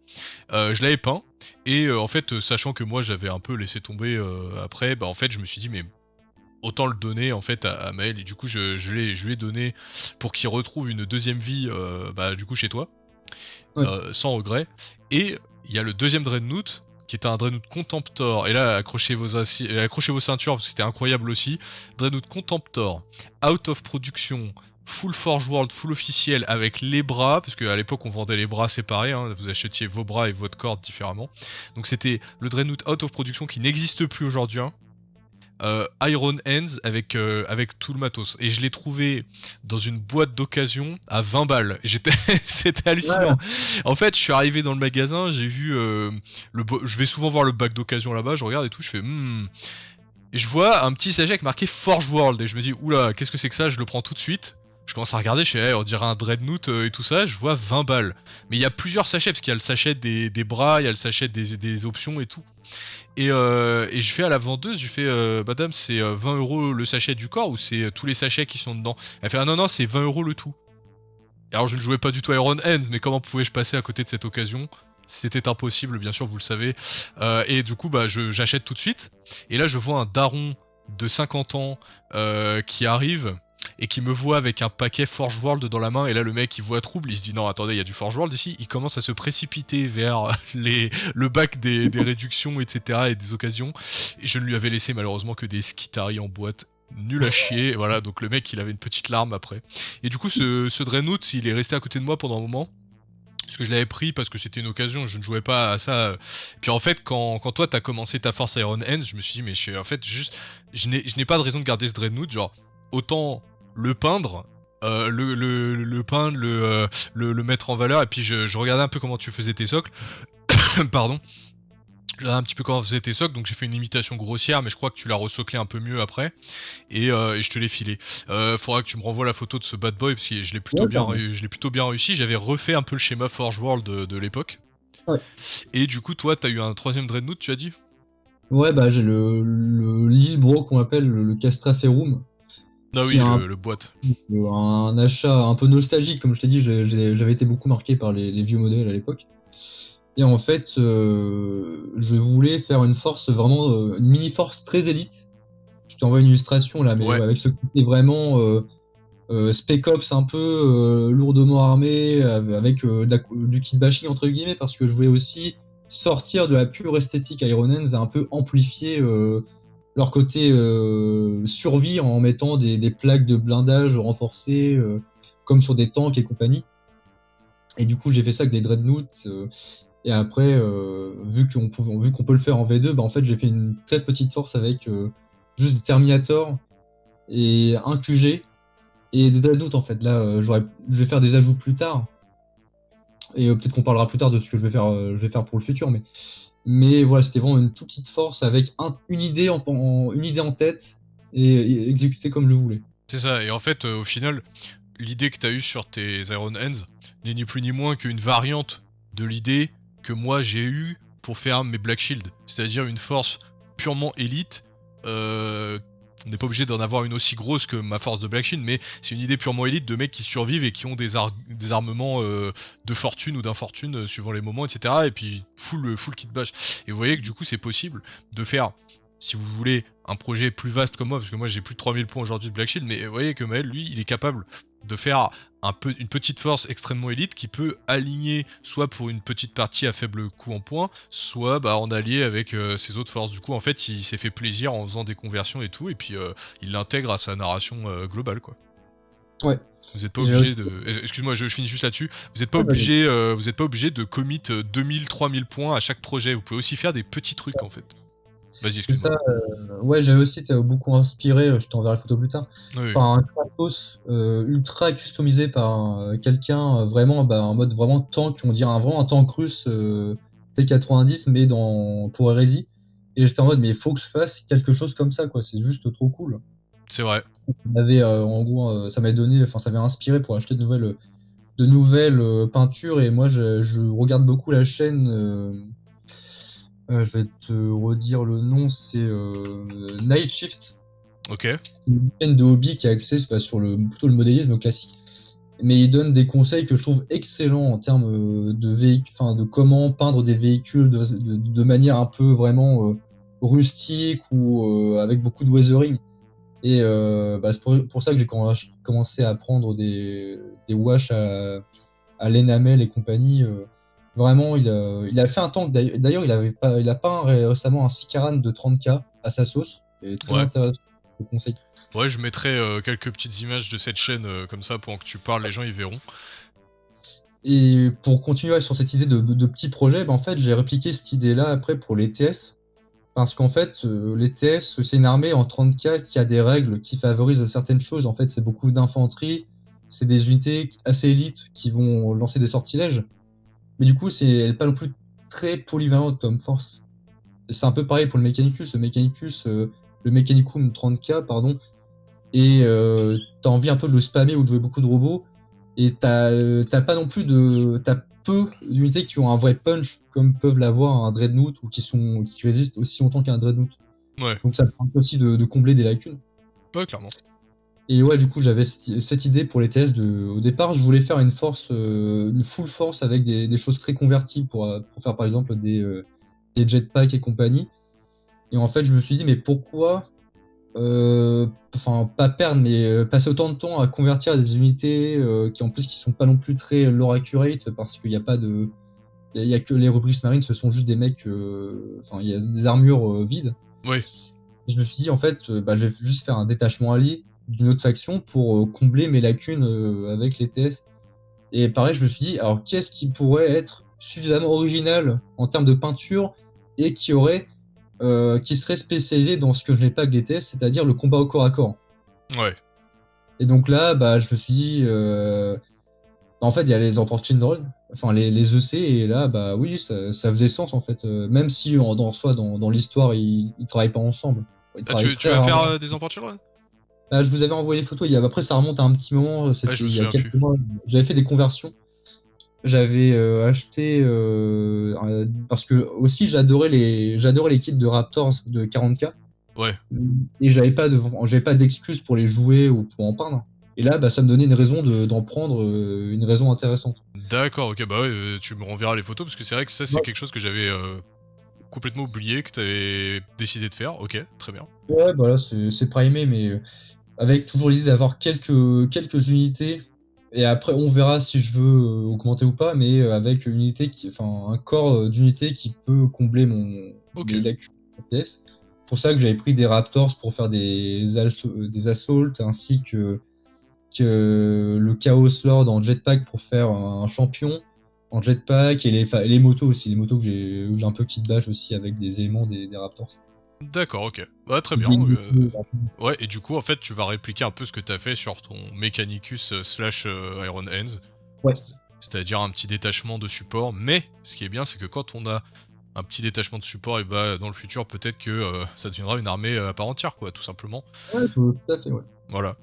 Je l'avais peint. Et en fait, sachant que moi j'avais un peu laissé tomber après, bah en fait je me suis dit mais autant le donner en fait à Maël, et du coup je lui ai donné pour qu'il retrouve une deuxième vie bah du coup chez toi, Ouais. sans regret. Et il y a le deuxième Dreadnought qui est un Dreadnought Contemptor, et là accrochez vos ceintures parce que c'était incroyable aussi. Dreadnought Contemptor, out of production, full Forge World, full officiel, avec les bras, parce qu'à l'époque on vendait les bras séparés, hein, vous achetiez vos bras et votre corde différemment. Donc c'était le Dreadnought out of production qui n'existe plus aujourd'hui, hein. Iron Hands avec tout le matos, et je l'ai trouvé dans une boîte d'occasion à 20 balles, et j'étais c'était hallucinant. Ouais. En fait je suis arrivé dans le magasin, j'ai vu je vais souvent voir le bac d'occasion là-bas, je regarde et tout, je fais et je vois un petit sachet avec marqué Forge World, et je me dis oula, qu'est-ce que c'est que ça, je le prends tout de suite. Je commence à regarder, je fais on dirait un Dreadnought et tout ça, je vois 20 balles. Mais il y a plusieurs sachets, parce qu'il y a le sachet des bras, il y a le sachet des options et tout. Et je fais à la vendeuse, je fais madame, c'est 20 € le sachet du corps ou c'est tous les sachets qui sont dedans? Elle fait ah non, c'est 20 € le tout. Alors je ne jouais pas du tout à Iron Hands, mais comment pouvais-je passer à côté de cette occasion? C'était impossible, bien sûr, vous le savez. Et du coup, bah, j'achète tout de suite. Et là, je vois un daron de 50 ans qui arrive et qui me voit avec un paquet Forge World dans la main. Et là, le mec, il voit trouble, il se dit non, attendez, il y a du Forge World ici. Il commence à se précipiter vers le bac des réductions, etc. et des occasions. Et je ne lui avais laissé malheureusement que des Skitari en boîte. Nul à chier, voilà, donc le mec il avait une petite larme après. Et du coup ce Dreadnought il est resté à côté de moi pendant un moment, parce que je l'avais pris parce que c'était une occasion, je ne jouais pas à ça. Puis en fait quand toi t'as commencé ta Force Iron Hands, je me suis dit mais en fait juste je n'ai pas de raison de garder ce Dreadnought, genre autant le peindre, le peindre, le mettre en valeur. Et puis je regardais un peu comment tu faisais tes socles, pardon. Je regardais un petit peu comment tu faisais tes socles, donc j'ai fait une imitation grossière, mais je crois que tu l'as resoclé un peu mieux après, et je te l'ai filé. Faudra que tu me renvoies la photo de ce bad boy, parce que je l'ai plutôt, je l'ai plutôt bien réussi. J'avais refait un peu le schéma Forge World de l'époque. Ouais. Et du coup, toi, t'as eu un troisième Dreadnought, tu as dit? Ouais, bah j'ai le Libro qu'on appelle le Castraferum. Ah oui, le boîte. Un achat un peu nostalgique, comme je t'ai dit, j'avais été beaucoup marqué par les vieux modèles à l'époque. Et en fait, je voulais faire une force vraiment, une mini-force très élite. Je t'envoie une illustration là, mais Ouais. avec ce côté vraiment Spec Ops un peu lourdement armé, avec du kit bashing entre guillemets, parce que je voulais aussi sortir de la pure esthétique Iron Hands et un peu amplifier leur côté survie en mettant des plaques de blindage renforcées comme sur des tanks et compagnie. Et du coup, j'ai fait ça avec des Dreadnoughts. Et après, vu qu'on peut le faire en V2, bah en fait, j'ai fait une très petite force avec juste des Terminators et un QG et des Dreadnoughts en fait. Là, je vais faire des ajouts plus tard. Et peut-être qu'on parlera plus tard de ce que je vais faire pour le futur. Mais voilà, c'était vraiment une toute petite force avec une idée en tête et exécutée comme je voulais. C'est ça, et en fait, au final, l'idée que t'as eue sur tes Iron Hands n'est ni plus ni moins qu'une variante de l'idée que moi j'ai eue pour faire mes Black Shield, c'est-à-dire une force purement élite. On n'est pas obligé d'en avoir une aussi grosse que ma force de Black Shield, mais c'est une idée purement élite de mecs qui survivent et qui ont des armements de fortune ou d'infortune suivant les moments, etc. Et puis full kit bash. Et vous voyez que du coup c'est possible de faire, si vous voulez, un projet plus vaste comme moi, parce que moi j'ai plus de 3000 points aujourd'hui de Black Shield, mais vous voyez que Maël, lui, il est capable de faire une petite force extrêmement élite qui peut aligner soit pour une petite partie à faible coût en points, soit en allier avec ses autres forces. Du coup, en fait, il s'est fait plaisir en faisant des conversions et tout, et puis il l'intègre à sa narration globale, quoi. Ouais. Vous n'êtes pas obligé de... Excuse-moi, je finis juste là-dessus. Vous n'êtes pas obligé, de commit 2000-3000 points à chaque projet. Vous pouvez aussi faire des petits trucs, en fait. Vas-y, excuse-moi. C'est ça, ouais, j'avais aussi été beaucoup inspiré, je t'enverrai la photo plus tard, Oui. par un Kratos ultra customisé par quelqu'un vraiment en mode vraiment tank, on dirait vraiment un tank russe T90 mais pour Hérésie. Et j'étais en mode mais il faut que je fasse quelque chose comme ça, quoi, c'est juste trop cool. C'est vrai. En gros, ça m'avait inspiré pour acheter de nouvelles peintures. Et moi je regarde beaucoup la chaîne. Je vais te redire le nom, c'est Night Shift. Ok. Une chaîne de hobby qui est axée plutôt le modélisme classique. mais il donne des conseils que je trouve excellents en termes de véhicules, enfin de comment peindre des véhicules de manière un peu vraiment rustique ou avec beaucoup de weathering. Et c'est pour ça que j'ai commencé à prendre des washes à l'Enamel et compagnie. Vraiment, il a fait un tank. D'ailleurs, il a peint récemment un Sicaran de 30K à sa sauce. Et très Ouais. intéressant, je le conseille. Ouais, je mettrai quelques petites images de cette chaîne comme ça pendant que tu parles, les gens ils verront. Et pour continuer sur cette idée de petits projets, en fait, j'ai répliqué cette idée-là après pour les TS. Parce qu'en fait, les TS, c'est une armée en 34 qui a des règles qui favorisent certaines choses. En fait, c'est beaucoup d'infanterie, c'est des unités assez élites qui vont lancer des sortilèges. Mais du coup, elle n'est pas non plus très polyvalente comme force. C'est un peu pareil pour le Mechanicus. Le Mechanicum 30K, pardon, et t'as envie un peu de le spammer ou de jouer beaucoup de robots. Et t'as pas non plus t'as peu d'unités qui ont un vrai punch comme peuvent l'avoir un Dreadnought ou qui résistent aussi longtemps qu'un Dreadnought. Ouais, Donc ça permet aussi de combler des lacunes. ouais, clairement. Et ouais, du coup, j'avais cette idée pour les TS au départ, je voulais faire une full force avec des choses très converties pour faire par exemple des jetpacks et compagnie. Et en fait, je me suis dit, mais pourquoi pas perdre, mais passer autant de temps à convertir des unités qui sont pas non plus très lore accurate parce qu'il n'y a pas de. Il y a que les Republic Marines, ce sont juste des mecs. Il y a des armures vides. Oui. Et je me suis dit, en fait, je vais juste faire un détachement allié d'une autre faction pour combler mes lacunes avec les TS. Et pareil, je me suis dit, alors qu'est-ce qui pourrait être suffisamment original en termes de peinture et qui serait spécialisé dans ce que je n'ai pas avec les TS, c'est-à-dire le combat au corps à corps. Ouais. Et donc là, je me suis dit, en fait, il y a les Emperor Children, enfin les EC, et là, oui, ça faisait sens en fait. Même si dans l'histoire, ils travaillent pas ensemble. Ils Ah, tu travaillent très vas faire rarement. des Emperor Children? Je vous avais envoyé les photos. Après, ça remonte à un petit moment. C'était je me il y a souviens quelques plus. mois. J'avais fait des conversions. J'avais acheté parce que aussi j'adorais les kits de Raptors de 40K. Ouais. Et j'avais pas d'excuse pour les jouer ou pour en peindre. Et là, ça me donnait une raison d'en prendre, une raison intéressante. D'accord, ok, bah ouais, tu me renverras les photos parce que c'est vrai que ça c'est Ouais. quelque chose que j'avais complètement oublié, que t'avais décidé de faire. Ok, très bien. Ouais, là, c'est primé, mais avec toujours l'idée d'avoir quelques unités. Et après, on verra si je veux augmenter ou pas, mais avec un corps d'unité qui peut combler Ok. mes lacunes en pièces. C'est pour ça que j'avais pris des Raptors pour faire des assaults, ainsi que le Chaos Lord en jetpack pour faire un champion en jetpack, et les motos aussi, les motos où j'ai un peu kit bash aussi avec des éléments des Raptors. D'accord, ok. Bah très bien. Ouais, et du coup, en fait, tu vas répliquer un peu ce que t'as fait sur ton Mechanicus slash Iron Hands. Ouais. C'est-à-dire un petit détachement de support. Mais ce qui est bien, c'est que quand on a un petit détachement de support, et dans le futur, peut-être que ça deviendra une armée à part entière, quoi, tout simplement. Ouais, tout à fait, ouais. Voilà.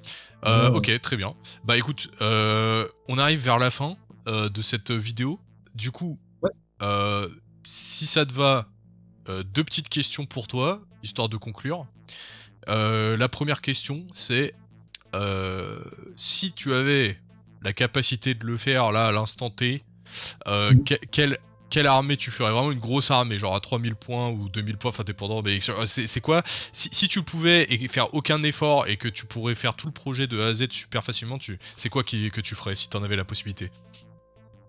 Ok, très bien. Bah écoute, on arrive vers la fin de cette vidéo. Du coup, ouais. Si ça te va, deux petites questions pour toi, histoire de conclure. La première question, c'est si tu avais la capacité de le faire là à l'instant T, quelle armée tu ferais? Vraiment une grosse armée, genre à 3000 points ou 2000 points, enfin dépendant, mais c'est quoi? Si tu pouvais et faire aucun effort et que tu pourrais faire tout le projet de A à Z super facilement, c'est quoi que tu ferais si t'en avais la possibilité?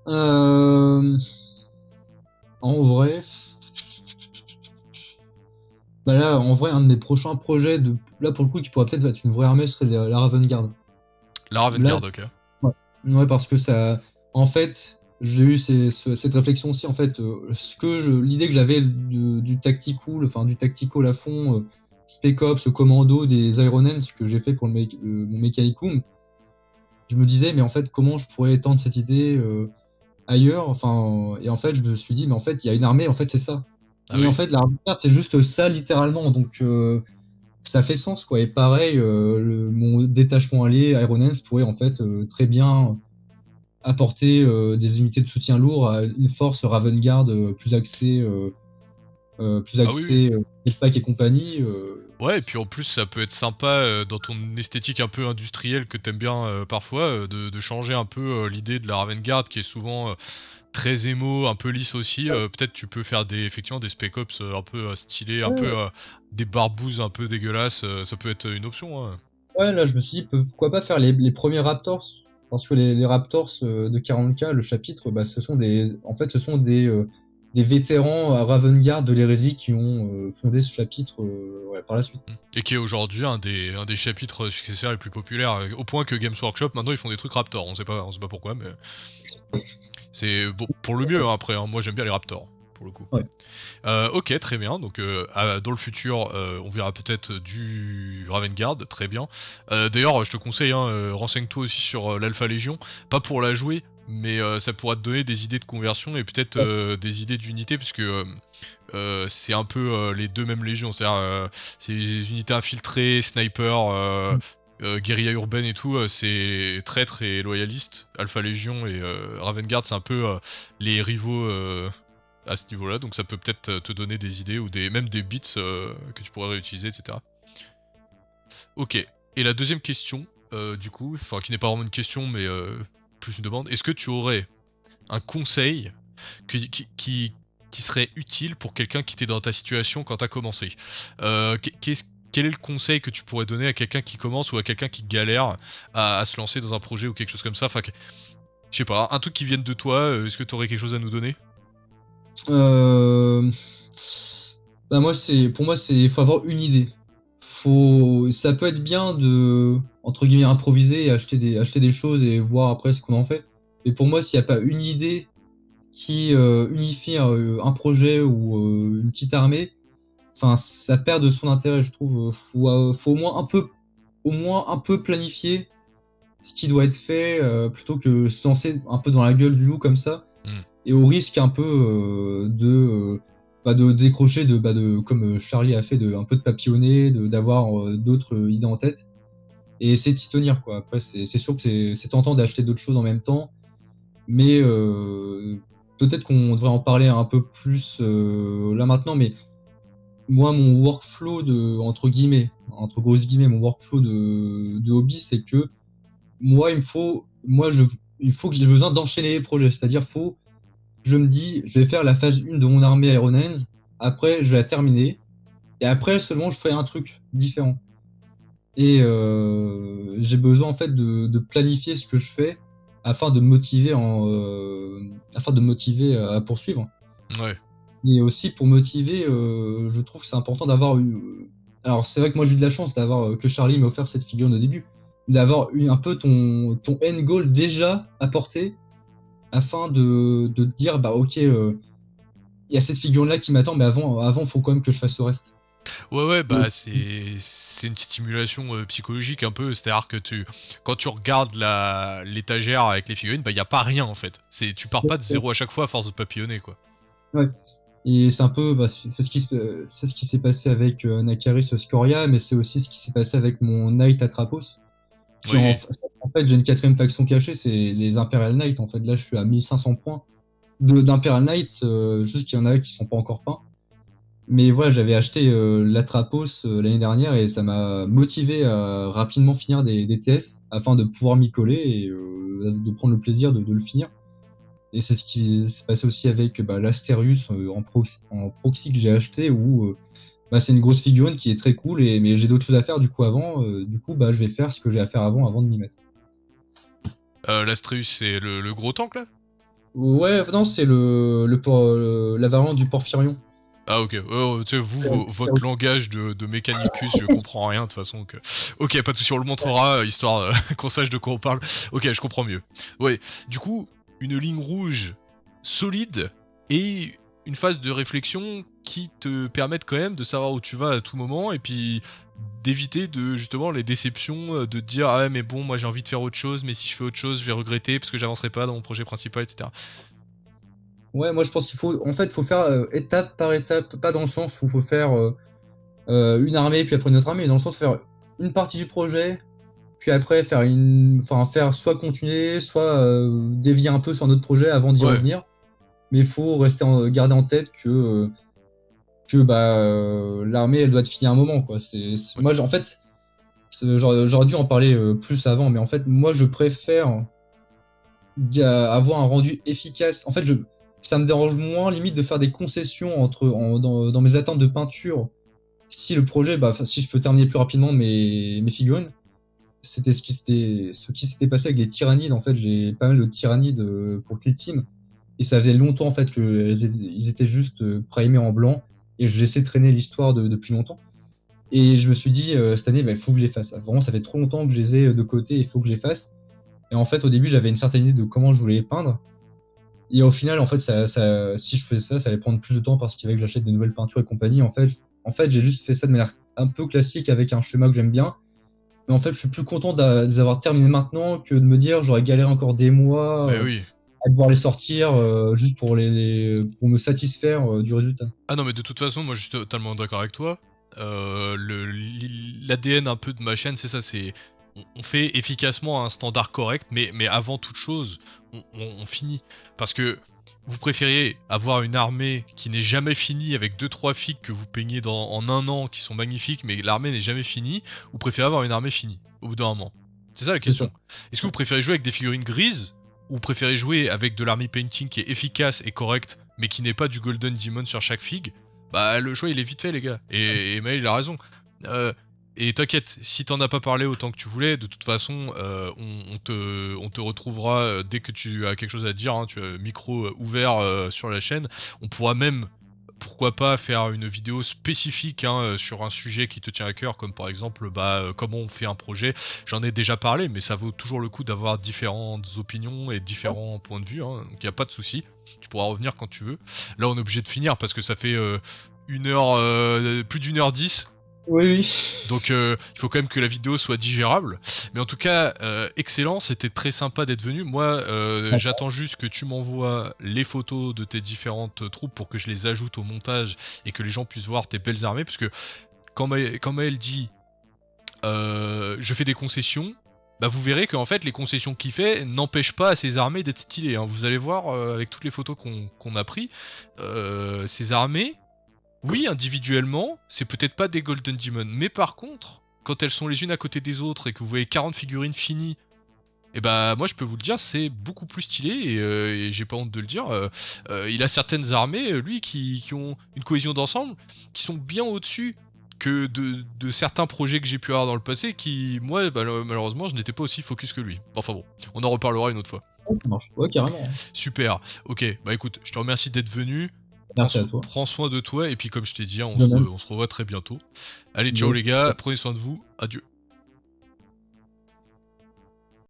En vrai... là, en vrai, un de mes prochains projets, là pour le coup, qui pourrait peut-être être une vraie armée, serait la Raven Guard. La Raven Guard, ok. Ouais, parce que ça... En fait, j'ai eu cette réflexion aussi, en fait, l'idée que j'avais du tactical, du tactical à fond, Spec Ops, Commando, des Iron Hands que j'ai fait pour mon Mechanicum, je me disais, mais en fait, comment je pourrais étendre cette idée ailleurs, et en fait, je me suis dit, mais en fait, il y a une armée, en fait, c'est ça. Ah Et oui. en fait, la Raven Guard, c'est juste ça, littéralement, donc ça fait sens, quoi. Et pareil, mon détachement allié, Iron Hands, pourrait en fait très bien apporter des unités de soutien lourd à une force Raven Guard plus axée Ah oui, oui. jetpack et compagnie. Ouais, et puis en plus, ça peut être sympa dans ton esthétique un peu industrielle que t'aimes bien parfois, de changer un peu l'idée de la Ravengard qui est souvent très émo, un peu lisse aussi. Peut-être tu peux faire effectivement des Spec Ops un peu stylés, un peu des barbouzes un peu dégueulasses. Ça peut être une option. Hein. Ouais, là, je me suis dit, pourquoi pas faire les premiers Raptors? Parce que les Raptors de 40K, le chapitre, bah, ce sont des vétérans à Ravengard de l'hérésie qui ont fondé ce chapitre ouais, par la suite. Et qui est aujourd'hui un des chapitres successeurs les plus populaires, au point que Games Workshop maintenant ils font des trucs Raptor. On sait pas pourquoi, mais c'est bon, pour le mieux hein, après. Hein. Moi j'aime bien les Raptors pour le coup. Ouais. Ok, très bien. Donc dans le futur, on verra peut-être du Ravengard, très bien. D'ailleurs, je te conseille, hein, renseigne-toi aussi sur l'Alpha Légion, pas pour la jouer, mais ça pourra te donner des idées de conversion et peut-être des idées d'unité, puisque c'est un peu les deux mêmes légions, c'est-à-dire c'est des unités infiltrées, sniper. Guérilla urbaine et tout, c'est traître et loyaliste. Alpha Légion et Ravengard, c'est un peu les rivaux à ce niveau-là, donc ça peut peut-être te donner des idées ou même des bits que tu pourrais réutiliser, etc. Ok, et la deuxième question, du coup, enfin qui n'est pas vraiment une question, mais plus une demande, est-ce que tu aurais un conseil qui serait utile pour quelqu'un qui était dans ta situation quand t'as commencé quel est le conseil que tu pourrais donner à quelqu'un qui commence ou à quelqu'un qui galère à se lancer dans un projet ou quelque chose comme ça, enfin, je sais pas, un truc qui vienne de toi, est-ce que tu aurais quelque chose à nous donner? Bah pour moi, il faut avoir une idée. Ça peut être bien de, entre guillemets, improviser et acheter des choses et voir après ce qu'on en fait. Mais pour moi, s'il n'y a pas une idée qui unifie un projet ou une petite armée, enfin, ça perd de son intérêt, je trouve. Faut au moins un peu planifier ce qui doit être fait plutôt que se lancer un peu dans la gueule du loup comme ça. Et au risque un peu de décrocher, comme Charlie a fait, un peu de papillonner, d'avoir d'autres idées en tête et essayer de s'y tenir, quoi. Après, c'est sûr que c'est tentant d'acheter d'autres choses en même temps, mais peut-être qu'on devrait en parler un peu plus là maintenant. Mais moi, mon workflow entre grosses guillemets, mon workflow de hobby, c'est que moi, il faut que j'ai besoin d'enchaîner les projets, c'est-à-dire je me dis, je vais faire la phase 1 de mon armée Iron Hands, après je vais la terminer, et après seulement je ferai un truc différent. Et j'ai besoin en fait de planifier ce que je fais afin de me motiver à poursuivre. Ouais. Et aussi pour motiver, je trouve que c'est important d'avoir alors c'est vrai que moi j'ai eu de la chance d'avoir que Charlie m'ait offert cette figurine au début, d'avoir eu un peu ton end goal déjà apporté, afin de te dire bah ok, il y a cette figurine là qui m'attend, mais avant faut quand même que je fasse le reste. Ouais, bah c'est une stimulation psychologique un peu, c'est-à-dire que quand tu regardes l'étagère avec les figurines, bah y a pas rien en fait. Tu pars pas de zéro à chaque fois à force de papillonner quoi. Ouais. Et c'est un peu, c'est ce qui s'est passé avec Nakaris Scoria, mais c'est aussi ce qui s'est passé avec mon Knight Atrapos. Oui. En fait, j'ai une 4ème faction cachée, c'est les Imperial Knights. En fait, là, je suis à 1500 points d'Imperial Knights, juste qu'il y en a qui sont pas encore peints. Mais voilà, j'avais acheté l'Atrapos l'année dernière et ça m'a motivé à rapidement finir des TS afin de pouvoir m'y coller et de prendre le plaisir de le finir. Et c'est ce qui s'est passé aussi avec l'Asterius en proxy que j'ai acheté, où c'est une grosse figurine qui est très cool, mais j'ai d'autres choses à faire du coup avant. Je vais faire ce que j'ai à faire avant de m'y mettre. L'Astreus, c'est le gros tank là? Ouais, non, c'est la variante du Porphyrion. Ah ok, tu sais, votre langage de Mechanicus, je comprends rien de toute façon. Ok, pas de soucis, on le montrera, histoire qu'on sache de quoi on parle. Ok, je comprends mieux. Ouais, du coup, une ligne rouge solide et une phase de réflexion qui te permettent quand même de savoir où tu vas à tout moment et puis d'éviter justement les déceptions, de te dire ah ouais mais bon moi j'ai envie de faire autre chose, mais si je fais autre chose je vais regretter parce que j'avancerai pas dans mon projet principal, etc. Ouais, moi je pense qu'il faut faire étape par étape, pas dans le sens où il faut faire une armée puis après une autre armée, mais dans le sens de faire une partie du projet, puis après faire soit continuer, soit dévier un peu sur un autre projet avant d'y revenir. Mais il faut garder en tête que que l'armée elle doit être finie à un moment, quoi. Moi, en fait, j'aurais dû en parler plus avant, mais en fait, moi, je préfère avoir un rendu efficace. En fait, ça me dérange moins limite de faire des concessions dans mes attentes de peinture si le projet, si je peux terminer plus rapidement mes figurines. C'était ce qui s'était passé avec les tyrannides. En fait, j'ai pas mal de tyrannides pour Kill Team, et ça faisait longtemps en fait ils étaient juste primés en blanc, et je laissais traîner l'histoire depuis longtemps. Et je me suis dit cette année, il faut que je les fasse. Vraiment, ça fait trop longtemps que je les ai de côté, il faut que je les fasse. Et en fait, au début, j'avais une certaine idée de comment je voulais les peindre. Et au final, en fait, si je faisais ça, ça allait prendre plus de temps parce qu'il fallait que j'achète des nouvelles peintures et compagnie. En fait, j'ai juste fait ça de manière un peu classique avec un schéma que j'aime bien. Mais en fait, je suis plus content de les avoir terminés maintenant que de me dire j'aurais galéré encore des mois à devoir les sortir juste pour me satisfaire du résultat. Ah non, mais de toute façon, moi je suis totalement d'accord avec toi. L'ADN un peu de ma chaîne, c'est ça, on fait efficacement un standard correct, mais avant toute chose, on finit. Parce que vous préfériez avoir une armée qui n'est jamais finie avec 2-3 figues que vous peignez en un an qui sont magnifiques, mais l'armée n'est jamais finie, ou préférez avoir une armée finie au bout d'un moment? C'est ça la question. Est-ce que vous préférez jouer avec des figurines grises, ou vous préférez jouer avec de l'army painting qui est efficace et correct, mais qui n'est pas du golden demon sur chaque figue? Bah le choix il est vite fait les gars, et Maël il a raison. Et t'inquiète, si t'en as pas parlé autant que tu voulais, de toute façon, on te retrouvera dès que tu as quelque chose à dire, hein, tu as micro ouvert sur la chaîne. On pourra même, pourquoi pas, faire une vidéo spécifique sur un sujet qui te tient à cœur, comme par exemple comment on fait un projet. J'en ai déjà parlé, mais ça vaut toujours le coup d'avoir différentes opinions et différents points de vue, hein, donc y a pas de souci. Tu pourras revenir quand tu veux. Là on est obligé de finir parce que ça fait plus d'1h10. Oui. Donc il faut quand même que la vidéo soit digérable. Mais en tout cas, excellent, c'était très sympa d'être venu. Moi, j'attends juste que tu m'envoies les photos de tes différentes troupes pour que je les ajoute au montage et que les gens puissent voir tes belles armées. Parce que quand Maël dit je fais des concessions, bah vous verrez qu'en fait les concessions qu'il fait n'empêchent pas à ces armées d'être stylées, hein. Vous allez voir avec toutes les photos qu'on a pris, ces armées, oui, individuellement, c'est peut-être pas des Golden Demon, mais par contre, quand elles sont les unes à côté des autres et que vous voyez 40 figurines finies, et bah moi je peux vous le dire, c'est beaucoup plus stylé, et j'ai pas honte de le dire. Il a certaines armées, lui, qui ont une cohésion d'ensemble, qui sont bien au-dessus que de certains projets que j'ai pu avoir dans le passé, qui, moi, malheureusement, je n'étais pas aussi focus que lui. Enfin bon, on en reparlera une autre fois. Ça marche. Ouais, carrément. Super, ok, bah écoute, je te remercie d'être venu. Merci à toi. Prends soin de toi, et puis comme je t'ai dit, on se revoit très bientôt. Allez, ciao les gars, prenez soin de vous, adieu.